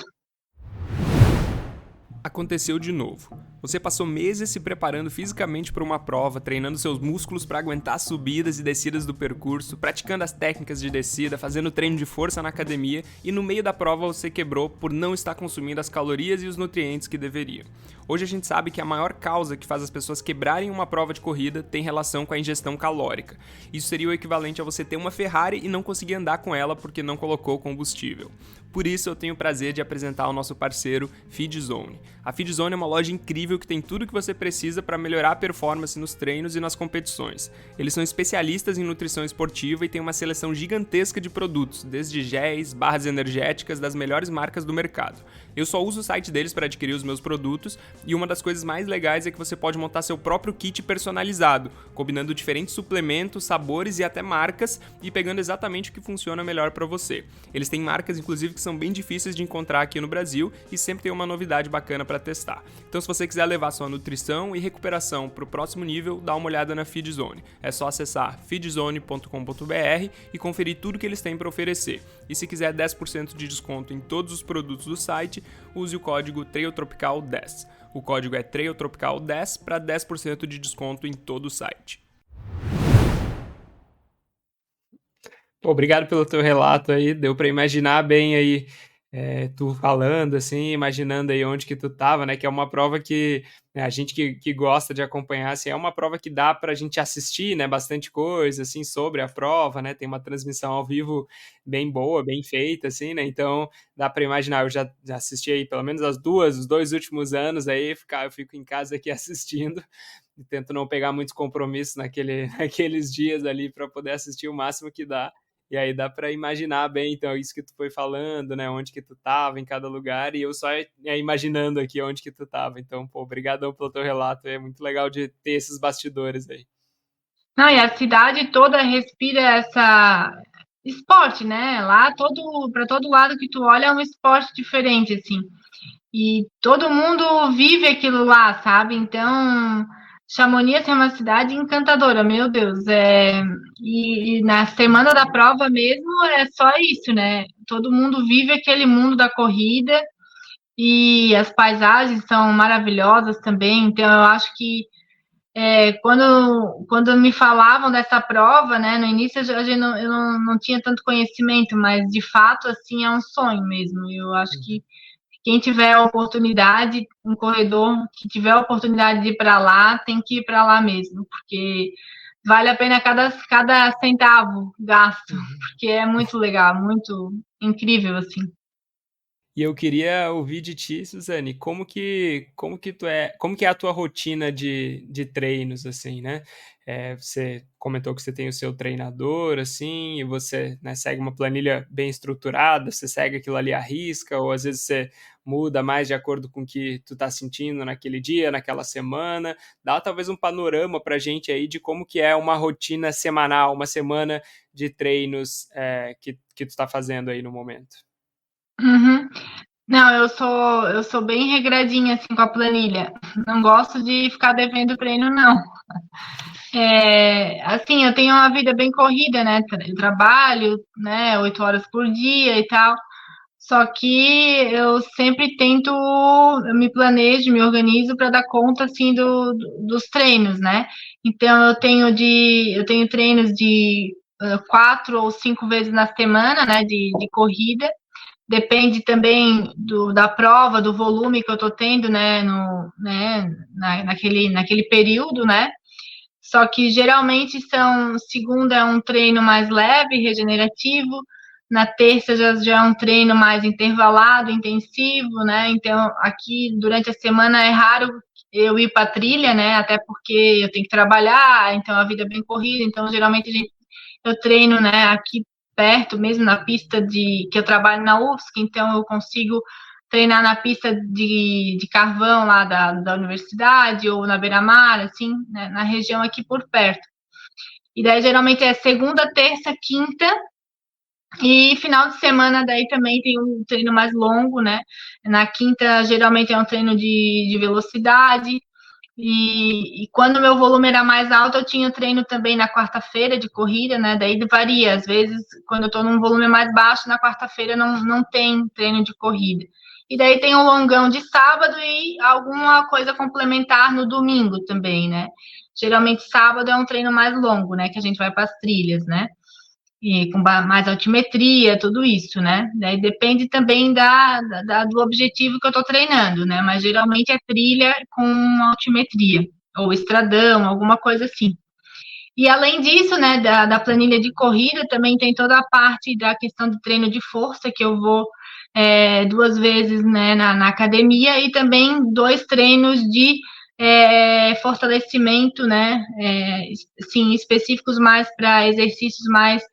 Aconteceu de novo. Você passou meses se preparando fisicamente para uma prova, treinando seus músculos para aguentar as subidas e descidas do percurso, praticando as técnicas de descida, fazendo treino de força na academia e no meio da prova você quebrou por não estar consumindo as calorias e os nutrientes que deveria. Hoje a gente sabe que a maior causa que faz as pessoas quebrarem uma prova de corrida tem relação com a ingestão calórica. Isso seria o equivalente a você ter uma Ferrari e não conseguir andar com ela porque não colocou combustível. Por isso eu tenho o prazer de apresentar o nosso parceiro FeedZone. A FeedZone é uma loja incrível que tem tudo o que você precisa para melhorar a performance nos treinos e nas competições. Eles são especialistas em nutrição esportiva e têm uma seleção gigantesca de produtos, desde géis, barras energéticas das melhores marcas do mercado. Eu só uso o site deles para adquirir os meus produtos e uma das coisas mais legais é que você pode montar seu próprio kit personalizado, combinando diferentes suplementos, sabores e até marcas e pegando exatamente o que funciona melhor para você. Eles têm marcas inclusive que são bem difíceis de encontrar aqui no Brasil e sempre tem uma novidade bacana para testar. Então se você quiser levar sua nutrição e recuperação para o próximo nível, dá uma olhada na FeedZone. É só acessar feedzone.com.br e conferir tudo que eles têm para oferecer. E se quiser 10% de desconto em todos os produtos do site, use o código TRAILTROPICAL10. O código é TRAILTROPICAL10 para 10% de desconto em todo o site. Obrigado pelo teu relato aí, deu para imaginar bem aí tu falando, assim, imaginando aí onde que tu tava, né? Que é uma prova que, né, a gente que gosta de acompanhar, assim, é uma prova que dá pra gente assistir, né? Bastante coisa, assim, sobre a prova, né? Tem uma transmissão ao vivo bem boa, bem feita, assim, né? Então dá pra imaginar. Eu já assisti aí pelo menos os 2 últimos anos aí, eu fico em casa aqui assistindo e tento não pegar muitos compromissos naqueles dias ali para poder assistir o máximo que dá. E aí dá para imaginar bem, então, isso que tu foi falando, né? Onde que tu tava em cada lugar, e eu só imaginando aqui onde que tu tava. Então, pô, obrigadão pelo teu relato, é muito legal de ter esses bastidores aí. Não, e a cidade toda respira essa esporte, né? Lá para todo lado que tu olha é um esporte diferente, assim. E todo mundo vive aquilo lá, sabe? Então, Chamonix assim, é uma cidade encantadora, meu Deus. E na semana da prova mesmo é só isso, né? Todo mundo vive aquele mundo da corrida e as paisagens são maravilhosas também. Então, eu acho que quando me falavam dessa prova, né, no início eu não tinha tanto conhecimento, mas de fato, assim, é um sonho mesmo. Eu acho que quem tiver a oportunidade, um corredor que tiver a oportunidade de ir para lá, tem que ir para lá mesmo, porque vale a pena cada centavo gasto, porque é muito legal, muito incrível, assim. E eu queria ouvir de ti, Suzane, como que é a tua rotina de treinos, assim, né? Você comentou que você tem o seu treinador, assim, e você, né, segue uma planilha bem estruturada, você segue aquilo ali à risca, ou às vezes você muda mais de acordo com o que tu tá sentindo naquele dia, naquela semana. Dá talvez um panorama pra gente aí de como que é uma rotina semanal, uma semana de treinos que tu tá fazendo aí no momento. Uhum. Não, eu sou bem regradinha assim com a planilha. Não gosto de ficar devendo treino, não. Assim, eu tenho uma vida bem corrida, né? Eu trabalho, né, 8 horas por dia e tal. Só que eu sempre tento, eu me planejo, me organizo para dar conta assim dos treinos, né? Então eu tenho treinos de 4 ou 5 vezes na semana, né? De corrida. Depende também da prova, do volume que eu estou tendo, né? Naquele período, né? Só que geralmente segunda é um treino mais leve, regenerativo, na terça já é um treino mais intervalado, intensivo, né? Então, aqui durante a semana é raro eu ir para trilha, né? Até porque eu tenho que trabalhar, então a vida é bem corrida, então geralmente eu treino, né, aqui perto, mesmo na pista que eu trabalho na UFSC, então eu consigo treinar na pista de carvão lá da universidade ou na beira-mar, assim, né, na região aqui por perto. E daí geralmente é segunda, terça, quinta e final de semana daí também tem um treino mais longo, né? Na quinta geralmente é um treino de velocidade, e quando o meu volume era mais alto, eu tinha treino também na quarta-feira de corrida, né? Daí varia. Às vezes, quando eu tô num volume mais baixo, na quarta-feira não tem treino de corrida. E daí tem um longão de sábado e alguma coisa complementar no domingo também, né? Geralmente sábado é um treino mais longo, né? Que a gente vai para as trilhas, né? E com mais altimetria, tudo isso, né? Daí depende também do objetivo que eu estou treinando, né? Mas geralmente é trilha com altimetria, ou estradão, alguma coisa assim. E além disso, né, da planilha de corrida, também tem toda a parte da questão de treino de força, que eu vou 2 vezes, né, na academia, e também 2 treinos de fortalecimento, né, sim, específicos mais para exercícios mais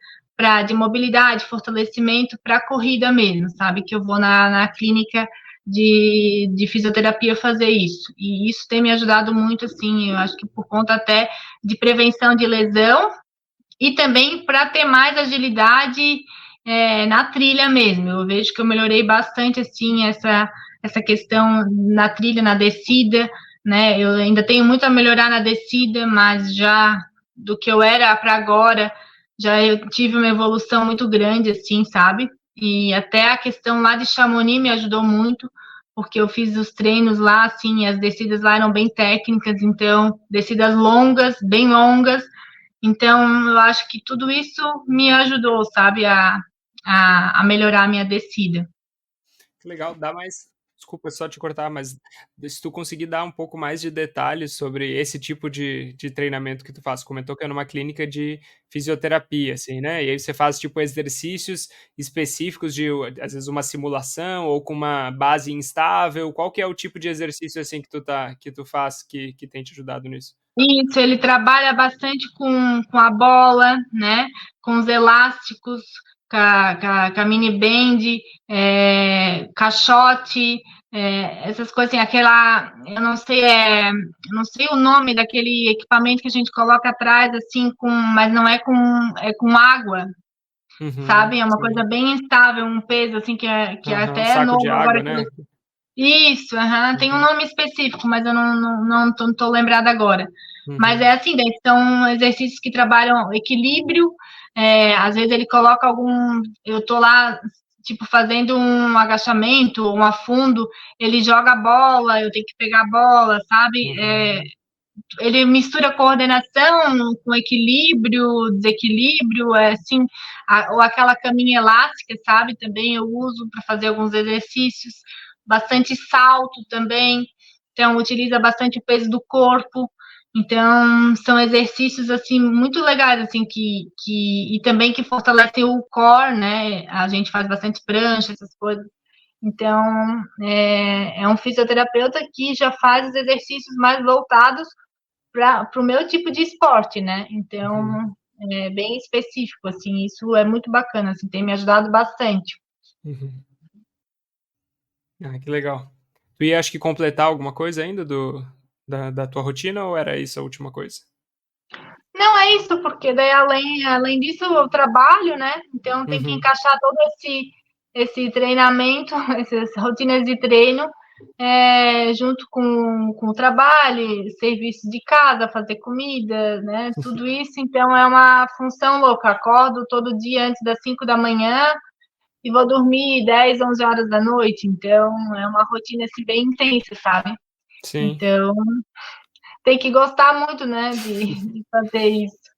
de mobilidade, fortalecimento para corrida mesmo, sabe? Que eu vou na clínica de fisioterapia fazer isso. E isso tem me ajudado muito, assim, eu acho que por conta até de prevenção de lesão e também para ter mais agilidade na trilha mesmo. Eu vejo que eu melhorei bastante, assim, essa questão na trilha, na descida, né? Eu ainda tenho muito a melhorar na descida, mas já do que eu era para agora, já eu tive uma evolução muito grande, assim, sabe? E até a questão lá de Chamonix me ajudou muito, porque eu fiz os treinos lá, assim, as descidas lá eram bem técnicas, então, descidas longas, bem longas. Então, eu acho que tudo isso me ajudou, sabe, a melhorar a minha descida. Que legal, dá mais desculpa só te cortar, mas se tu conseguir dar um pouco mais de detalhes sobre esse tipo de treinamento que tu faz. Comentou que é numa clínica de fisioterapia, assim, né, e aí você faz, tipo, exercícios específicos de às vezes uma simulação ou com uma base instável, qual que é o tipo de exercício, assim, que tu faz que tem te ajudado nisso? Isso, ele trabalha bastante com a bola, né? Com os elásticos, com a mini band, caixote, essas coisas assim, aquela, eu não sei o nome daquele equipamento que a gente coloca atrás, assim, mas não é com água, sabe? É uma coisa Sim. bem instável, um peso, assim, que é Aham, até saco de novo agora. água, né? Isso, aham, tem um Uhum, nome específico, mas eu não tô lembrada agora. Mas é uhum, assim, daí são exercícios que trabalham equilíbrio, às vezes ele coloca algum. Eu tô lá, tipo, fazendo um agachamento, um afundo, ele joga a bola, eu tenho que pegar a bola, sabe? uhum, Ele mistura coordenação com equilíbrio, desequilíbrio, assim, ou aquela caminha elástica, sabe? Também eu uso para fazer alguns exercícios, bastante salto também, então utiliza bastante o peso do corpo. Então, são exercícios assim muito legais assim e também que fortalecem o core, né? A gente faz bastante prancha, essas coisas. Então, é um fisioterapeuta que já faz os exercícios mais voltados para o meu tipo de esporte, né? uhum, Então, é bem específico, assim, isso é muito bacana, assim, tem me ajudado bastante. uhum. Ah, que legal. Tu ia, acho que completar alguma coisa ainda da tua rotina ou era isso a última coisa? Não é isso, porque daí além disso eu trabalho, né? Então tem que Uhum, encaixar todo esse treinamento, essas rotinas de treino, junto com o trabalho, serviços de casa, fazer comida, né? Tudo isso, então é uma função louca. Acordo todo dia antes das 5 da manhã, e vou dormir 10, 11 horas da noite. Então, é uma rotina assim, bem intensa, sabe? sim. Então, tem que gostar muito, né, de fazer isso.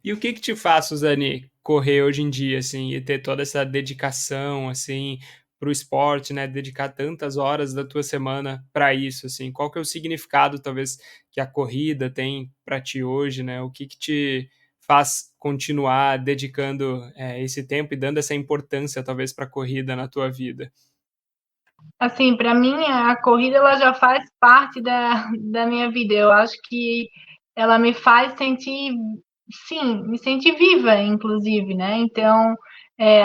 E o que que te faz, Suzane, correr hoje em dia, assim, e ter toda essa dedicação, assim, para o esporte, né? Dedicar tantas horas da tua semana para isso, assim. Qual que é o significado, talvez, que a corrida tem para ti hoje, né? O que que te faz continuar dedicando esse tempo e dando essa importância, talvez, para a corrida na tua vida? Assim, para mim, a corrida ela já faz parte da minha vida. Eu acho que ela me faz sentir, sim, me sentir viva, inclusive, né? Então,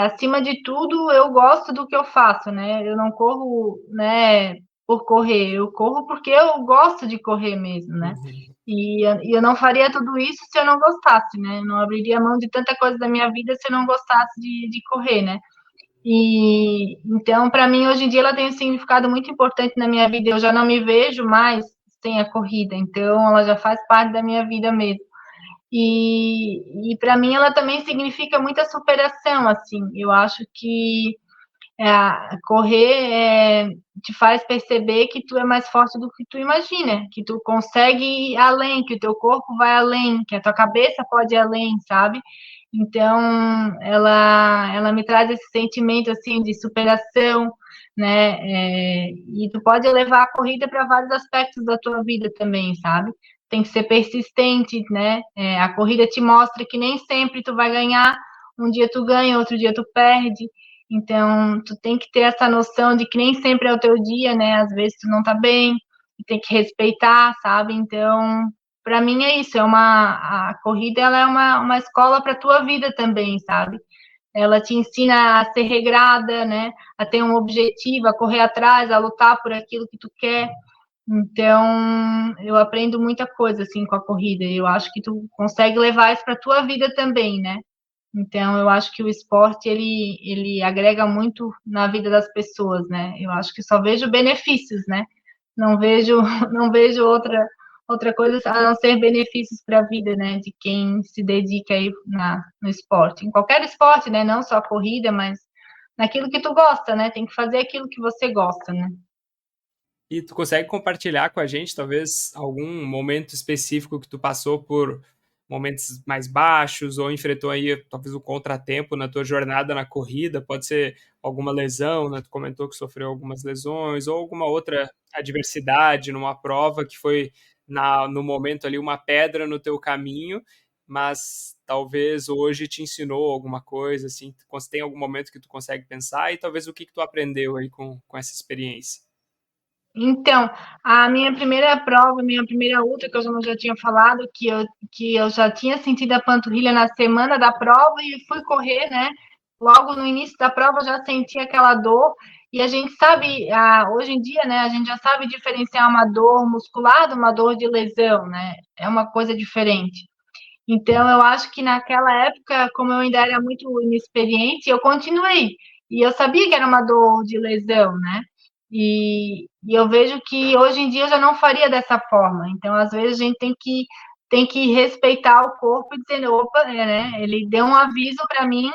acima de tudo, eu gosto do que eu faço, né? Eu não corro, né, por correr, eu corro porque eu gosto de correr mesmo, né? Uhum, E eu não faria tudo isso se eu não gostasse, né? Eu não abriria mão de tanta coisa da minha vida se eu não gostasse de correr, né? E então, para mim, hoje em dia, ela tem um significado muito importante na minha vida. Eu já não me vejo mais sem a corrida, então ela já faz parte da minha vida mesmo. E para mim, ela também significa muita superação, assim. Eu acho que correr te faz perceber que tu é mais forte do que tu imagina, que tu consegue ir além, que o teu corpo vai além, que a tua cabeça pode ir além, sabe? Então, ela me traz esse sentimento, assim, de superação, né? E tu pode levar a corrida para vários aspectos da tua vida também, sabe? Tem que ser persistente, né? A corrida te mostra que nem sempre tu vai ganhar, um dia tu ganha, outro dia tu perde, então, tu tem que ter essa noção de que nem sempre é o teu dia, né? Às vezes tu não tá bem, tem que respeitar, sabe? Então, para mim é isso, a corrida ela é uma escola para tua vida também, sabe? Ela te ensina a ser regrada, né? A ter um objetivo, a correr atrás, a lutar por aquilo que tu quer. Então, eu aprendo muita coisa assim com a corrida. E eu acho que tu consegue levar isso para tua vida também, né? Então, eu acho que o esporte ele agrega muito na vida das pessoas, né? Eu acho que só vejo benefícios, né? Não vejo não vejo outra coisa a não ser benefícios para a vida, né? De quem se dedica aí no esporte, em qualquer esporte, né? Não só a corrida, mas naquilo que tu gosta, né? Tem que fazer aquilo que você gosta, né? E tu consegue compartilhar com a gente, talvez, algum momento específico que tu passou por momentos mais baixos, ou enfrentou aí talvez um contratempo na tua jornada na corrida, pode ser alguma lesão, né? Tu comentou que sofreu algumas lesões, ou alguma outra adversidade numa prova que foi no momento ali uma pedra no teu caminho, mas talvez hoje te ensinou alguma coisa, assim, tem algum momento que tu consegue pensar, e talvez o que tu aprendeu aí com essa experiência? Então, a minha primeira prova, minha primeira ultra, que eu já tinha falado, que eu já tinha sentido a panturrilha na semana da prova e fui correr, né? Logo no início da prova eu já senti aquela dor, e a gente sabe, hoje em dia, né, a gente já sabe diferenciar uma dor muscular de uma dor de lesão, né? É uma coisa diferente. Então, eu acho que naquela época, como eu ainda era muito inexperiente, eu continuei. E eu sabia que era uma dor de lesão, né? E eu vejo que hoje em dia eu já não faria dessa forma. Então, às vezes, a gente tem que respeitar o corpo e dizer, opa, né? Ele deu um aviso para mim,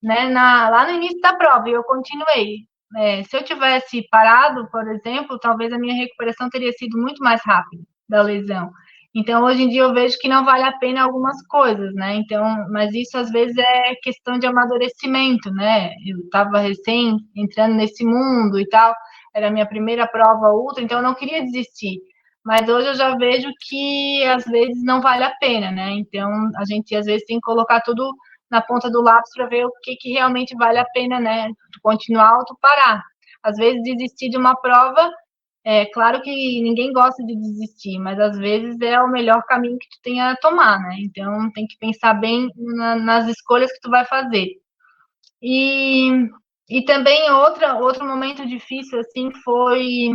né, lá no início da prova, e eu continuei. Se eu tivesse parado, por exemplo, talvez a minha recuperação teria sido muito mais rápida da lesão. Então, hoje em dia eu vejo que não vale a pena algumas coisas, né? Então, mas isso às vezes é questão de amadurecimento, né? Eu estava recém entrando nesse mundo e tal, era a minha primeira prova ultra, então eu não queria desistir. Mas hoje eu já vejo que às vezes não vale a pena, né? Então, a gente às vezes tem que colocar tudo na ponta do lápis para ver o que realmente vale a pena, né? Continuar ou parar. Às vezes desistir de uma prova, é claro que ninguém gosta de desistir, mas às vezes é o melhor caminho que tu tenha a tomar, né? Então tem que pensar bem nas escolhas que tu vai fazer. E, e também outro momento difícil assim foi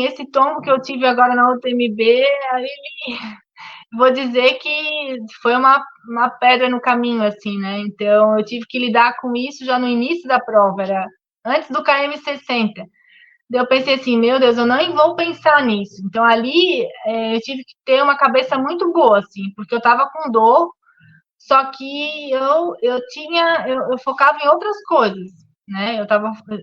esse tombo que eu tive agora na UTMB. Aí vou dizer que foi uma pedra no caminho, assim, né? Então eu tive que lidar com isso já no início da prova, era antes do KM 60. Daí eu pensei assim, meu Deus, eu não vou pensar nisso. Então ali eu tive que ter uma cabeça muito boa, assim, porque eu estava com dor, só que eu focava em outras coisas, né?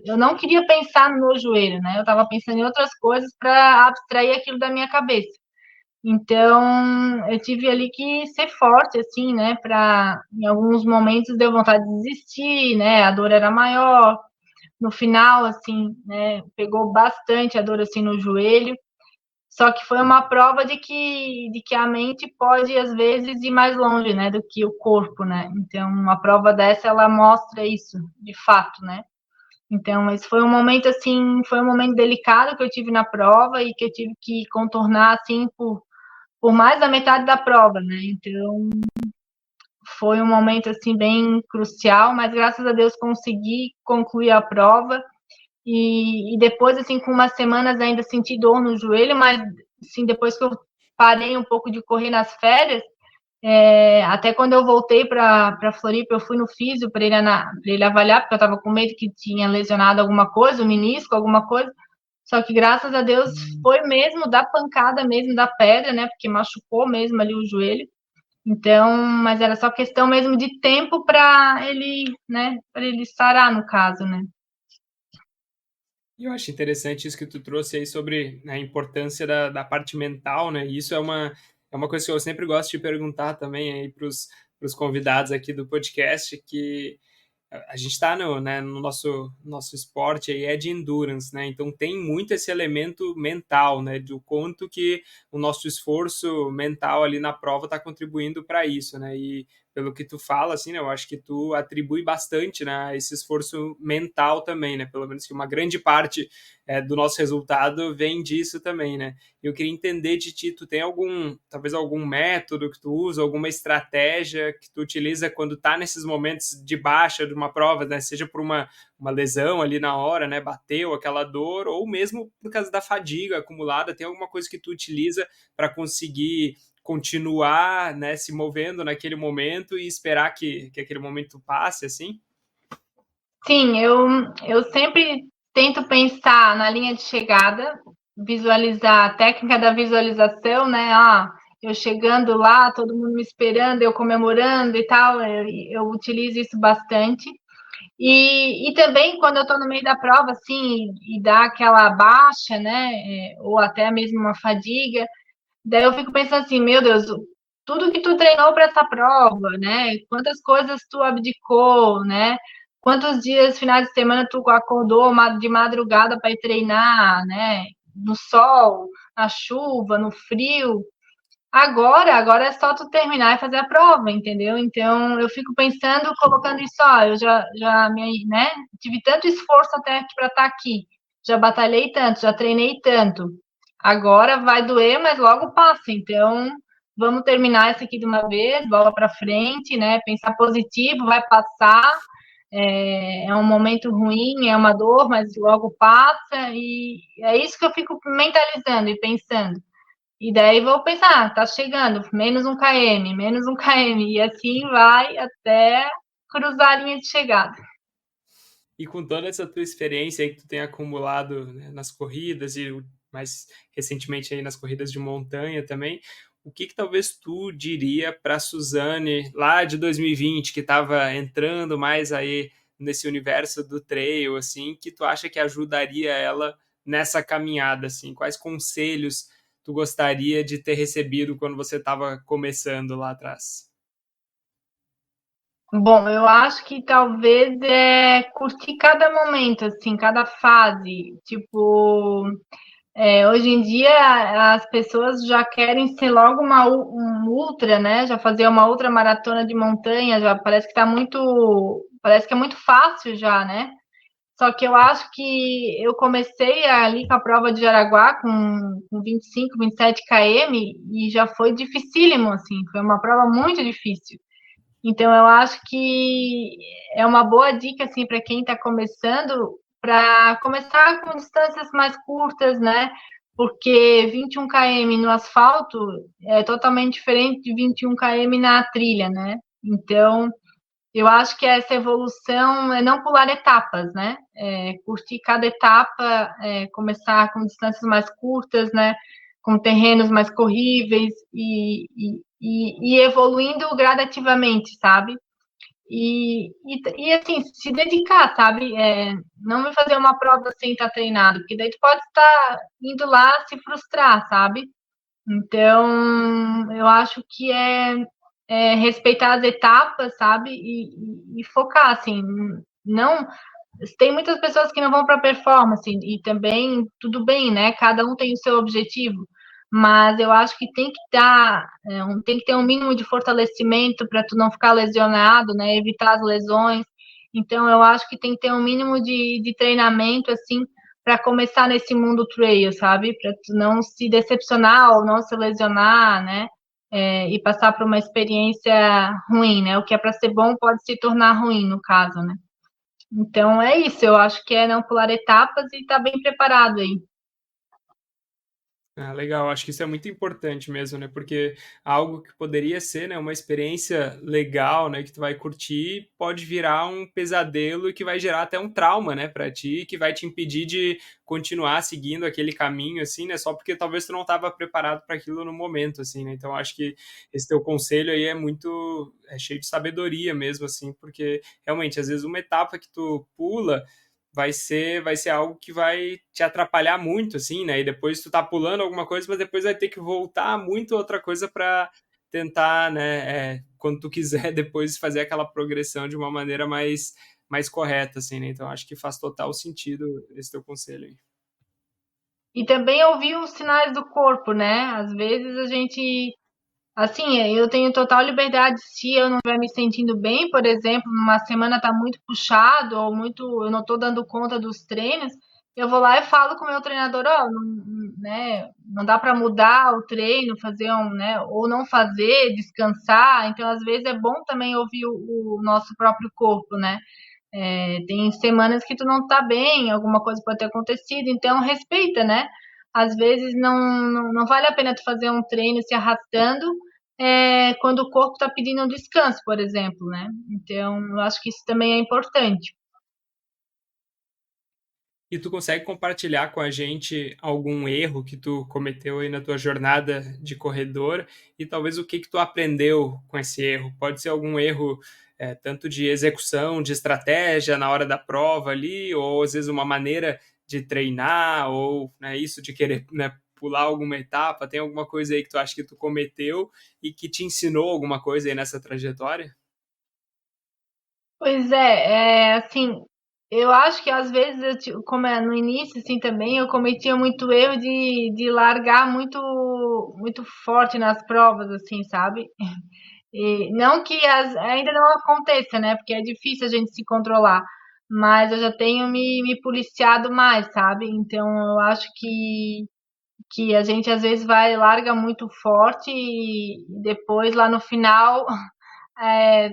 Eu não queria pensar no meu joelho, né? Eu estava pensando em outras coisas para abstrair aquilo da minha cabeça. Então, eu tive ali que ser forte, assim, né? Em alguns momentos deu vontade de desistir, né? A dor era maior. No final, assim, né? Pegou bastante a dor, assim, no joelho. Só que foi uma prova de que a mente pode, às vezes, ir mais longe, né? Do que o corpo, né? Então, uma prova dessa, ela mostra isso, de fato, né? Então, esse foi um momento, assim, foi um momento delicado que eu tive na prova e que eu tive que contornar, assim, por mais da metade da prova, né? Então, foi um momento assim bem crucial, mas graças a Deus consegui concluir a prova. E depois, assim, com umas semanas ainda senti dor no joelho, mas assim, depois que eu parei um pouco de correr nas férias, até quando eu voltei para Floripa, eu fui no físio para ele avaliar, porque eu estava com medo que tinha lesionado alguma coisa, o menisco, alguma coisa. Só que graças a Deus foi mesmo da pancada mesmo da pedra, né? Porque machucou mesmo ali o joelho. Então, mas era só questão mesmo de tempo para ele, né? Para ele sarar, no caso, né? E eu acho interessante isso que tu trouxe aí sobre, né, a importância da parte mental, né? E isso é uma coisa que eu sempre gosto de perguntar também aí para os convidados aqui do podcast, que a gente está né, no nosso esporte aí é de endurance, né? Então tem muito esse elemento mental, né? Do quanto que o nosso esforço mental ali na prova está contribuindo para isso, né? E pelo que tu fala, assim, né, eu acho que tu atribui bastante, né, esse esforço mental também, né? Pelo menos que uma grande parte do nosso resultado vem disso também, né? Eu queria entender de ti, tu tem talvez algum método que tu usa, alguma estratégia que tu utiliza quando tá nesses momentos de baixa de uma prova, né? Seja por uma lesão ali na hora, né? Bateu aquela dor, ou mesmo por causa da fadiga acumulada, tem alguma coisa que tu utiliza para conseguir continuar, né, se movendo naquele momento e esperar que aquele momento passe, assim? Sim, eu sempre tento pensar na linha de chegada, visualizar a técnica da visualização, né? Eu chegando lá, todo mundo me esperando, eu comemorando e tal, eu utilizo isso bastante. E também quando eu estou no meio da prova, assim, e dá aquela baixa, né? Ou até mesmo uma fadiga, daí eu fico pensando assim, meu Deus, tudo que tu treinou para essa prova, né? Quantas coisas tu abdicou, né? Quantos dias, finais de semana, tu acordou de madrugada para ir treinar, né? No sol, na chuva, no frio. Agora é só tu terminar e fazer a prova, entendeu? Então eu fico pensando, colocando isso, ó, eu já me, né, tive tanto esforço até para estar aqui, já batalhei tanto, já treinei tanto. Agora vai doer, mas logo passa. Então vamos terminar isso aqui de uma vez, bola para frente, né? Pensar positivo, vai passar. É um momento ruim, é uma dor, mas logo passa. E é isso que eu fico mentalizando e pensando. E daí vou pensar, tá chegando, menos um km, e assim vai até cruzar a linha de chegada. E com toda essa tua experiência aí que tu tem acumulado, né, nas corridas e mais recentemente aí nas corridas de montanha também, o que talvez tu diria para a Suzane lá de 2020, que estava entrando mais aí nesse universo do trail, assim, que tu acha que ajudaria ela nessa caminhada, assim? Quais conselhos tu gostaria de ter recebido quando você estava começando lá atrás? Bom, eu acho que talvez curtir cada momento, assim, cada fase. Tipo, hoje em dia as pessoas já querem ser logo um ultra, né? Já fazer uma outra maratona de montanha, já parece que é muito fácil já, né? Só que eu acho que eu comecei ali com a prova de Jaraguá com 25, 27 km e já foi dificílimo, assim, foi uma prova muito difícil. Então eu acho que é uma boa dica assim para quem está começando, para começar com distâncias mais curtas, né? Porque 21 km no asfalto é totalmente diferente de 21 km na trilha, né? Então, eu acho que essa evolução é não pular etapas, né? Curtir cada etapa, começar com distâncias mais curtas, né? Com terrenos mais corríveis e evoluindo gradativamente, sabe? E assim, se dedicar, sabe? Não me fazer uma prova sem estar treinado, porque daí tu pode estar indo lá se frustrar, sabe? Então, eu acho que respeitar as etapas, sabe? E focar, assim, não. Tem muitas pessoas que não vão para performance, e também tudo bem, né? Cada um tem o seu objetivo, mas eu acho que tem que tem que ter um mínimo de fortalecimento para tu não ficar lesionado, né? Evitar as lesões. Então, eu acho que tem que ter um mínimo de treinamento, assim, para começar nesse mundo trail, sabe? Para tu não se decepcionar ou não se lesionar, né? E passar por uma experiência ruim, né? O que é para ser bom pode se tornar ruim, no caso, né? Então é isso, eu acho que é não pular etapas e estar bem preparado aí. Ah, legal, acho que isso é muito importante mesmo, né? Porque algo que poderia ser, né, uma experiência legal, né, que tu vai curtir, pode virar um pesadelo e que vai gerar até um trauma, né, para ti, que vai te impedir de continuar seguindo aquele caminho, assim, né? Só porque talvez tu não estava preparado para aquilo no momento, assim, né? Então acho que esse teu conselho aí é cheio de sabedoria mesmo, assim, porque realmente às vezes uma etapa que tu pula vai ser algo que vai te atrapalhar muito, assim, né? E depois tu tá pulando alguma coisa, mas depois vai ter que voltar muito outra coisa para tentar, né? Quando tu quiser depois fazer aquela progressão de uma maneira mais correta, assim, né? Então acho que faz total sentido esse teu conselho aí. E também ouvir os sinais do corpo, né? Às vezes a gente, assim, eu tenho total liberdade se eu não estiver me sentindo bem, por exemplo, numa semana tá muito puxado ou muito, eu não tô dando conta dos treinos, eu vou lá e falo com o meu treinador, ó, né, não dá para mudar o treino, fazer né, ou não fazer, descansar. Então, às vezes é bom também ouvir o nosso próprio corpo, né? Tem semanas que tu não tá bem, alguma coisa pode ter acontecido, então respeita, né? Às vezes não vale a pena tu fazer um treino se arrastando quando o corpo tá pedindo um descanso, por exemplo, né? Então, eu acho que isso também é importante. E tu consegue compartilhar com a gente algum erro que tu cometeu aí na tua jornada de corredor e talvez o que que tu aprendeu com esse erro? Pode ser algum erro tanto de execução, de estratégia na hora da prova ali, ou às vezes uma maneira de treinar, ou né, isso de querer, né, pular alguma etapa? Tem alguma coisa aí que tu acha que tu cometeu e que te ensinou alguma coisa aí nessa trajetória? Pois é, assim, eu acho que às vezes, como é no início, assim, também, eu cometia muito erro de largar muito forte nas provas, assim, sabe? E não que ainda não aconteça, né? Porque é difícil a gente se controlar, mas eu já tenho me policiado mais, sabe? Então eu acho que a gente às vezes larga muito forte e depois lá no final é,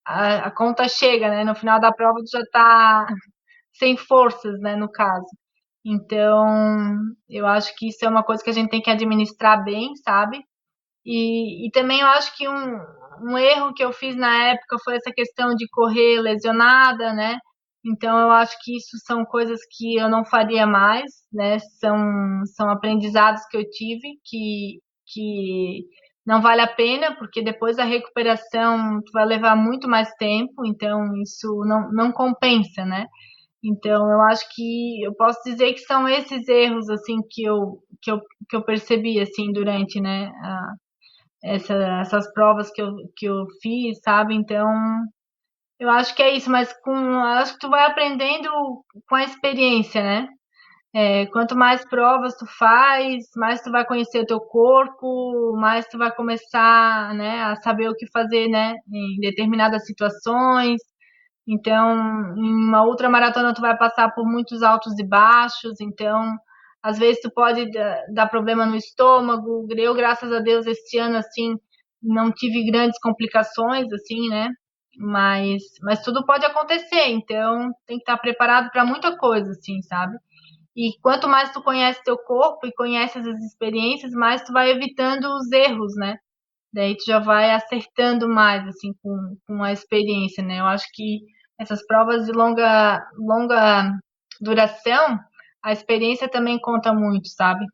a conta chega, né? No final da prova tu já tá sem forças, né? No caso. Então, eu acho que isso é uma coisa que a gente tem que administrar bem, sabe? E também eu acho que um erro que eu fiz na época foi essa questão de correr lesionada, né? Então eu acho que isso são coisas que eu não faria mais, né? São aprendizados que eu tive que não vale a pena, porque depois da recuperação tu vai levar muito mais tempo, então isso não compensa, né? Então eu acho que eu posso dizer que são esses erros assim que eu percebi assim durante, né, essas provas que eu fiz, sabe? Então, eu acho que é isso, mas acho que tu vai aprendendo com a experiência, né? Quanto mais provas tu faz, mais tu vai conhecer o teu corpo, mais tu vai começar, né, a saber o que fazer, né, em determinadas situações. Então, em uma outra maratona tu vai passar por muitos altos e baixos, então às vezes tu pode dar problema no estômago. Eu, graças a Deus, este ano assim não tive grandes complicações assim, né? Mas tudo pode acontecer, então tem que estar preparado para muita coisa assim, sabe? E quanto mais tu conhece teu corpo e conheces as experiências, mais tu vai evitando os erros, né? Daí tu já vai acertando mais, assim, com a experiência, né? Eu acho que essas provas de longa duração, a experiência também conta muito, sabe?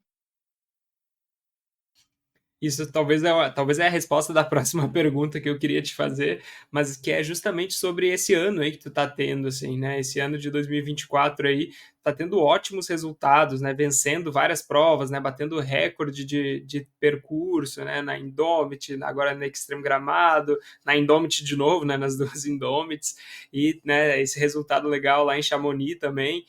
Isso talvez é a resposta da próxima pergunta que eu queria te fazer, mas que é justamente sobre esse ano aí que tu tá tendo, assim, né? Esse ano de 2024 aí, tá tendo ótimos resultados, né? Vencendo várias provas, né? Batendo recorde de percurso, né? Na Indomit, agora na Extreme Gramado, na Indomit de novo, né? Nas duas Indomits, e, né? Esse resultado legal lá em Chamonix também.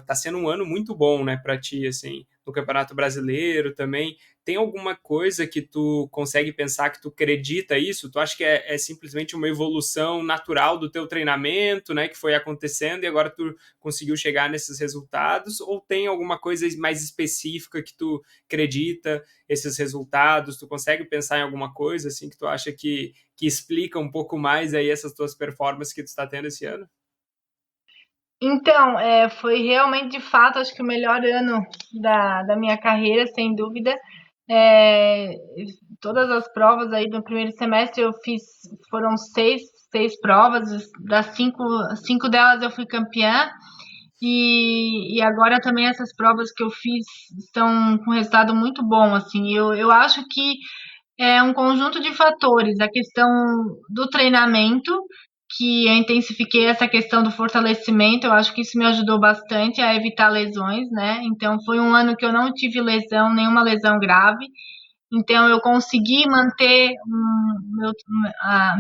Tá sendo um ano muito bom, né? Pra ti, assim, no Campeonato Brasileiro também. Tem alguma coisa que tu consegue pensar que tu acredita isso? Tu acha que é simplesmente uma evolução natural do teu treinamento, né, que foi acontecendo e agora tu conseguiu chegar nesses resultados? Ou tem alguma coisa mais específica que tu acredita esses resultados? Tu consegue pensar em alguma coisa assim que tu acha que explica um pouco mais aí essas tuas performances que tu está tendo esse ano? Então, foi realmente, de fato, acho que o melhor ano da minha carreira, sem dúvida. É, todas as provas aí do primeiro semestre eu fiz, foram seis provas, das cinco delas eu fui campeã. E agora também essas provas que eu fiz estão com resultado muito bom, assim. Eu acho que é um conjunto de fatores, a questão do treinamento, que eu intensifiquei essa questão do fortalecimento, eu acho que isso me ajudou bastante a evitar lesões, né? Então foi um ano que eu não tive lesão, nenhuma lesão grave. Então eu consegui manter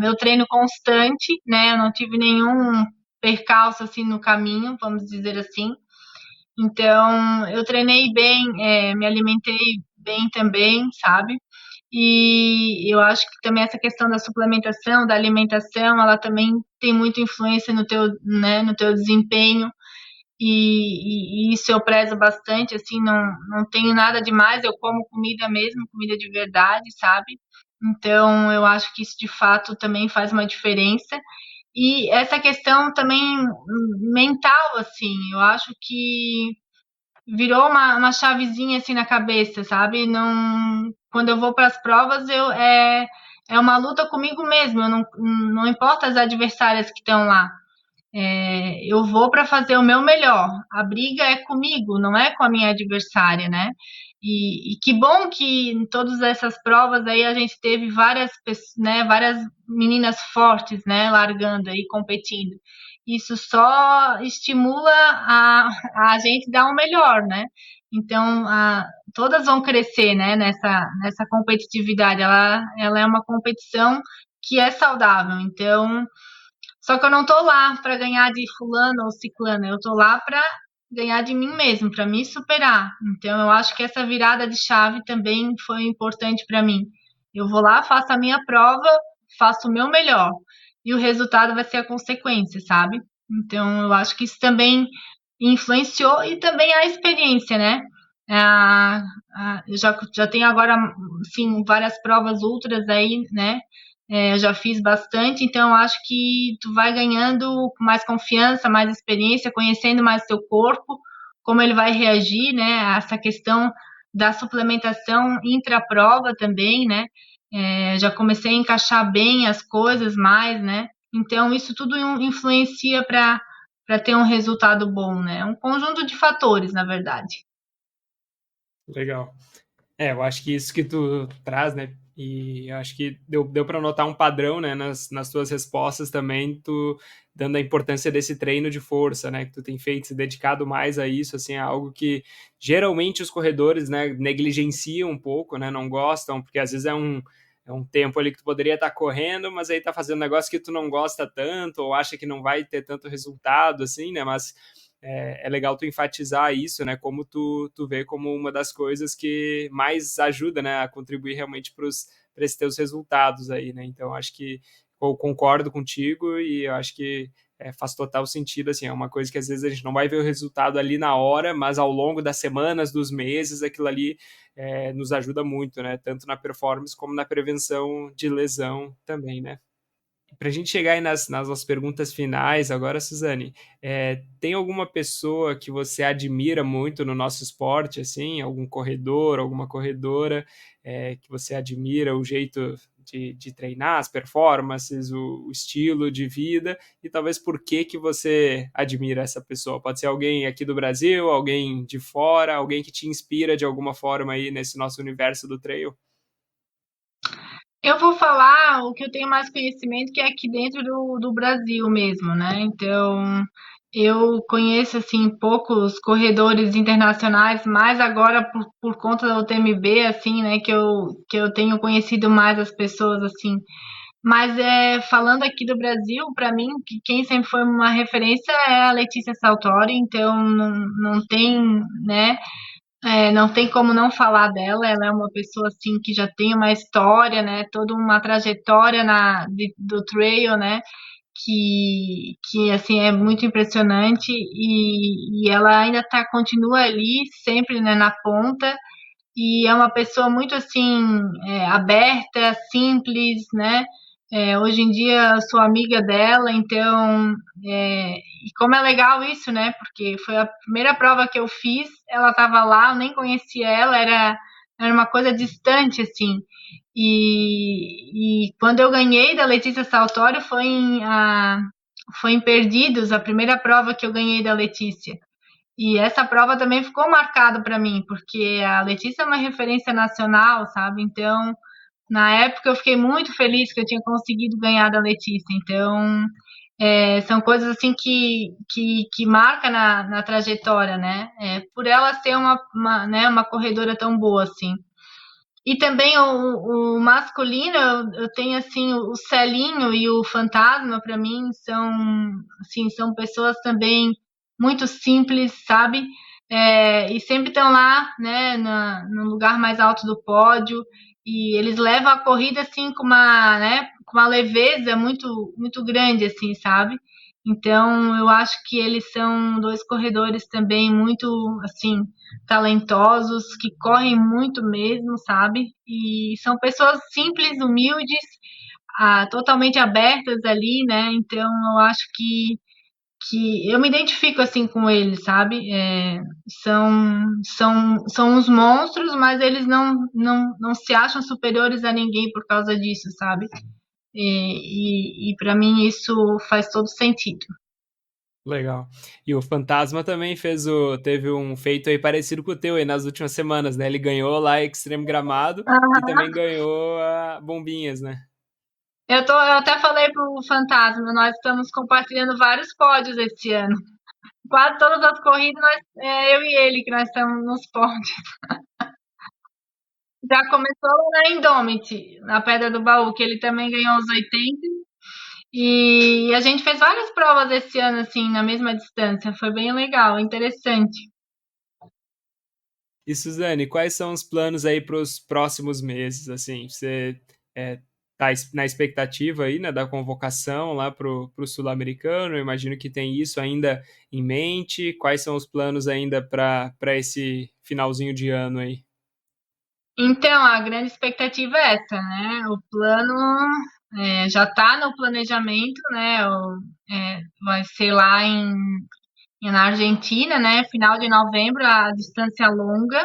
meu treino constante, né? Eu não tive nenhum percalço assim no caminho, vamos dizer assim. Então eu treinei bem, me alimentei bem também, sabe? E eu acho que também essa questão da suplementação, da alimentação, ela também tem muita influência no teu, né, no teu desempenho. E isso eu prezo bastante, assim, não tenho nada demais, eu como comida mesmo, comida de verdade, sabe? Então, eu acho que isso de fato também faz uma diferença. E essa questão também mental, assim, eu acho que virou uma chavezinha assim na cabeça, sabe? Não, quando eu vou para as provas, é uma luta comigo mesmo, não importa as adversárias que estão lá. Eu vou para fazer o meu melhor. A briga é comigo, não é com a minha adversária, né? E que bom que em todas essas provas aí a gente teve várias meninas fortes, né, largando aí, competindo. isso só estimula a gente dar o melhor, né? Então, todas vão crescer, né, nessa competitividade. Ela é uma competição que é saudável. Então, só que eu não tô lá para ganhar de fulano ou ciclano, eu tô lá para ganhar de mim mesmo, para me superar. Então, eu acho que essa virada de chave também foi importante para mim. Eu vou lá, faço a minha prova, faço o meu melhor e o resultado vai ser a consequência, sabe? Então, eu acho que isso também influenciou e também a experiência, né? Eu já tenho agora, sim, várias provas ultras aí, né? Eu já fiz bastante, então eu acho que tu vai ganhando mais confiança, mais experiência, conhecendo mais teu corpo, como ele vai reagir, né? Essa questão da suplementação intra-prova também, né? Já comecei a encaixar bem as coisas mais, né? Então isso tudo influencia para ter um resultado bom, né? É um conjunto de fatores, na verdade. Legal. Eu acho que isso que tu traz, né? E eu acho que deu para notar um padrão, né, nas tuas respostas também, tu dando a importância desse treino de força, né, que tu tem feito, se dedicado mais a isso, assim, é algo que geralmente os corredores, né, negligenciam um pouco, né, não gostam, porque às vezes é um tempo ali que tu poderia estar correndo, mas aí tá fazendo um negócio que tu não gosta tanto, ou acha que não vai ter tanto resultado, assim, né, mas é legal tu enfatizar isso, né? Como tu vê como uma das coisas que mais ajuda, né, a contribuir realmente para esses teus resultados aí, né? Então, acho que eu concordo contigo e eu acho que faz total sentido, assim, é uma coisa que às vezes a gente não vai ver o resultado ali na hora, mas ao longo das semanas, dos meses, aquilo ali nos ajuda muito, né? Tanto na performance como na prevenção de lesão também, né? Para a gente chegar aí nas nossas perguntas finais agora, Suzane, tem alguma pessoa que você admira muito no nosso esporte, assim, algum corredor, alguma corredora, que você admira o jeito de treinar, as performances, o estilo de vida, e talvez por que você admira essa pessoa? Pode ser alguém aqui do Brasil, alguém de fora, alguém que te inspira de alguma forma aí nesse nosso universo do trail? Eu vou falar o que eu tenho mais conhecimento, que é aqui dentro do Brasil mesmo, né? Então, eu conheço, assim, poucos corredores internacionais, mais agora por conta da UTMB, assim, né? Que eu tenho conhecido mais as pessoas, assim. Mas, falando aqui do Brasil, para mim, quem sempre foi uma referência é a Letícia Saltori, então não tem, né? Não tem como não falar dela. Ela é uma pessoa assim que já tem uma história, né? Toda uma trajetória do trail, né? Que assim é muito impressionante e ela ainda continua ali sempre, né, na ponta e é uma pessoa muito assim aberta, simples, né? Hoje em dia eu sou amiga dela, então e como é legal isso, né? Porque foi a primeira prova que eu fiz, ela estava lá, eu nem conhecia ela, era uma coisa distante assim. E quando eu ganhei da Letícia Saltório foi em Perdidos, a primeira prova que eu ganhei da Letícia. E essa prova também ficou marcada para mim, porque a Letícia é uma referência nacional, sabe? Então, na época eu fiquei muito feliz que eu tinha conseguido ganhar da Letícia. Então, são coisas assim que marca na trajetória, né? Por ela ser né, uma corredora tão boa assim. E também o masculino, eu tenho assim o Celinho e o Fantasma, para mim são assim, são pessoas também muito simples, sabe? E sempre estão lá, né, no lugar mais alto do pódio, e eles levam a corrida assim né, com uma leveza muito grande assim, sabe? Então eu acho que eles são dois corredores também muito assim talentosos, que correm muito mesmo, sabe? E são pessoas simples, humildes, totalmente abertas ali, né? Então eu acho que eu me identifico assim com eles, sabe? São uns monstros, mas eles não se acham superiores a ninguém por causa disso, sabe? E para mim isso faz todo sentido. Legal. E o Fantasma também teve um feito aí parecido com o teu aí nas últimas semanas, né? Ele ganhou lá Extreme Gramado e também ganhou a Bombinhas, né? Eu até falei pro Fantasma, nós estamos compartilhando vários pódios esse ano. Quase todas as corridas, eu e ele que nós estamos nos pódios. Já começou na Indomit, na Pedra do Baú, que ele também ganhou os 80. E a gente fez várias provas esse ano, assim, na mesma distância. Foi bem legal, interessante. E Suzane, quais são os planos aí para os próximos meses? Assim, você tá na expectativa aí, né, da convocação lá pro Sul-Americano? Eu imagino que tem isso ainda em mente. Quais são os planos ainda para esse finalzinho de ano aí? Então, a grande expectativa é essa, né? O plano já está no planejamento, né? Vai ser lá na Argentina, né? Final de novembro, a distância longa.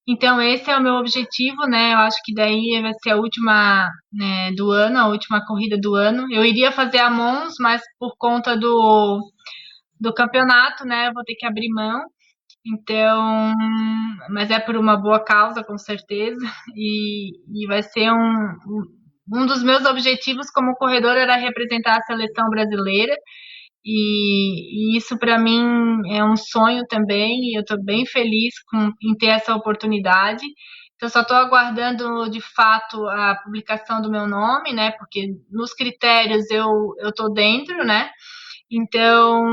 Então, esse é o meu objetivo, né? Eu acho que daí vai ser a última, né, do ano, a última corrida do ano. Eu iria fazer a Mons, mas por conta do campeonato, né? Eu vou ter que abrir mão. Então, mas é por uma boa causa, com certeza. E vai ser um dos meus objetivos como corredor era representar a seleção brasileira. E isso para mim é um sonho também, e eu estou bem feliz em ter essa oportunidade. Então, só estou aguardando de fato a publicação do meu nome, né? Porque nos critérios eu estou dentro, né? Então,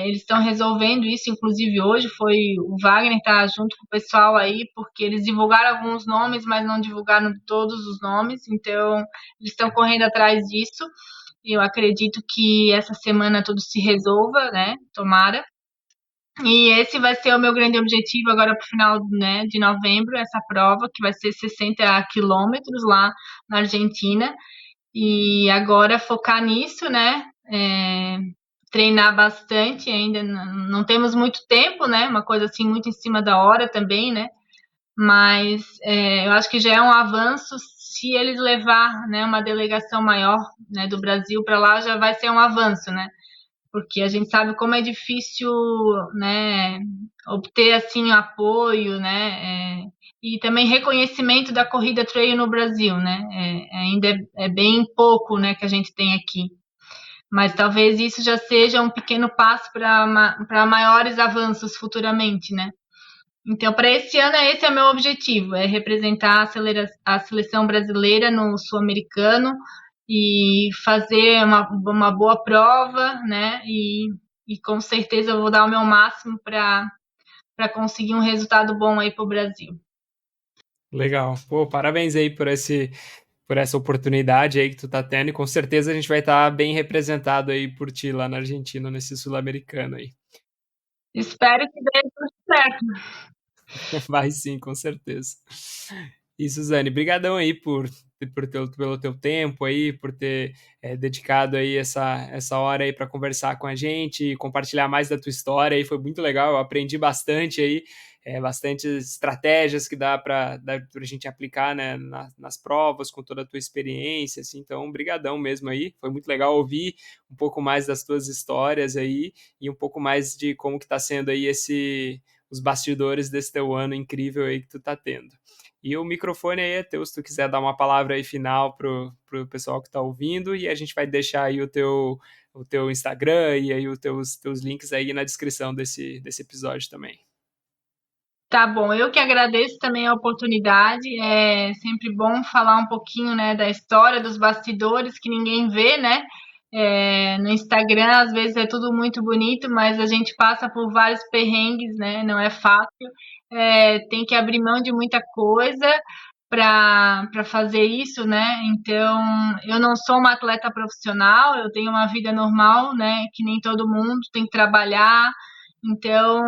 eles estão resolvendo isso, inclusive hoje foi o Wagner tá junto com o pessoal aí, porque eles divulgaram alguns nomes, mas não divulgaram todos os nomes, então eles estão correndo atrás disso. E eu acredito que essa semana tudo se resolva, né? Tomara. E esse vai ser o meu grande objetivo agora para o final, né, de novembro, essa prova, que vai ser 60 quilômetros lá na Argentina. E agora focar nisso, né? Treinar bastante ainda. Não temos muito tempo, né? Uma coisa assim muito em cima da hora também, né? Mas eu acho que já é um avanço se eles levar, né, uma delegação maior, né, do Brasil para lá, já vai ser um avanço, né? Porque a gente sabe como é difícil, né, obter assim apoio, né, e também reconhecimento da corrida trail no Brasil, né? Ainda é bem pouco, né, que a gente tem aqui. Mas talvez isso já seja um pequeno passo para maiores avanços futuramente, né? Então, para esse ano, esse é o meu objetivo, é representar a seleção brasileira no Sul-Americano e fazer uma boa prova, né? E com certeza eu vou dar o meu máximo para conseguir um resultado bom aí para o Brasil. Legal. Pô, parabéns aí por essa oportunidade aí que tu tá tendo, e com certeza a gente vai estar bem representado aí por ti lá na Argentina, nesse Sul-Americano aí. Espero que dê tudo certo. Vai sim, com certeza. E Suzane, brigadão aí pelo teu tempo aí, por ter dedicado aí essa hora aí para conversar com a gente e compartilhar mais da tua história aí, foi muito legal, eu aprendi bastante aí, bastante estratégias que dá para a gente aplicar, né, nas provas, com toda a tua experiência, assim, então brigadão mesmo aí, foi muito legal ouvir um pouco mais das tuas histórias aí e um pouco mais de como que tá sendo aí os bastidores desse teu ano incrível aí que tu tá tendo. E o microfone aí é teu, se tu quiser dar uma palavra aí final pro pessoal que tá ouvindo, e a gente vai deixar aí o teu Instagram e aí os teus links aí na descrição desse episódio também. Tá bom, eu que agradeço também a oportunidade. É sempre bom falar um pouquinho, né, da história, dos bastidores que ninguém vê, né? No Instagram, às vezes é tudo muito bonito, mas a gente passa por vários perrengues, né? Não é fácil. Tem que abrir mão de muita coisa para fazer isso, né? Então, eu não sou uma atleta profissional, eu tenho uma vida normal, né? Que nem todo mundo, tem que trabalhar. Então,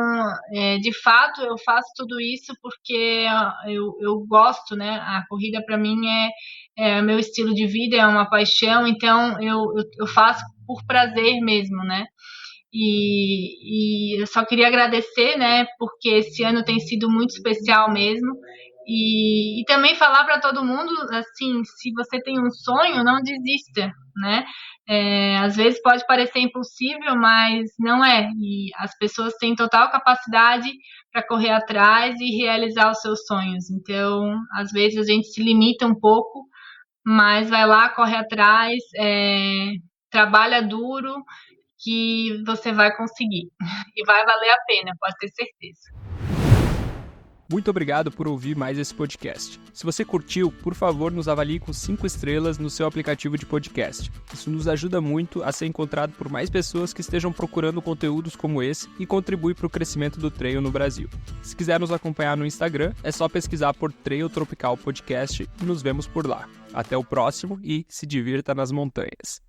de fato, eu faço tudo isso porque eu gosto, né? A corrida para mim é meu estilo de vida, é uma paixão, então eu faço por prazer mesmo, né? E eu só queria agradecer, né? Porque esse ano tem sido muito especial mesmo. E também falar para todo mundo, assim, se você tem um sonho, não desista, né? Às vezes pode parecer impossível, mas não é. E as pessoas têm total capacidade para correr atrás e realizar os seus sonhos. Então, às vezes a gente se limita um pouco, mas vai lá, corre atrás, trabalha duro, que você vai conseguir. E vai valer a pena, pode ter certeza. Muito obrigado por ouvir mais esse podcast. Se você curtiu, por favor, nos avalie com 5 estrelas no seu aplicativo de podcast. Isso nos ajuda muito a ser encontrado por mais pessoas que estejam procurando conteúdos como esse e contribui para o crescimento do trail no Brasil. Se quiser nos acompanhar no Instagram, é só pesquisar por Trail Tropical Podcast e nos vemos por lá. Até o próximo e se divirta nas montanhas.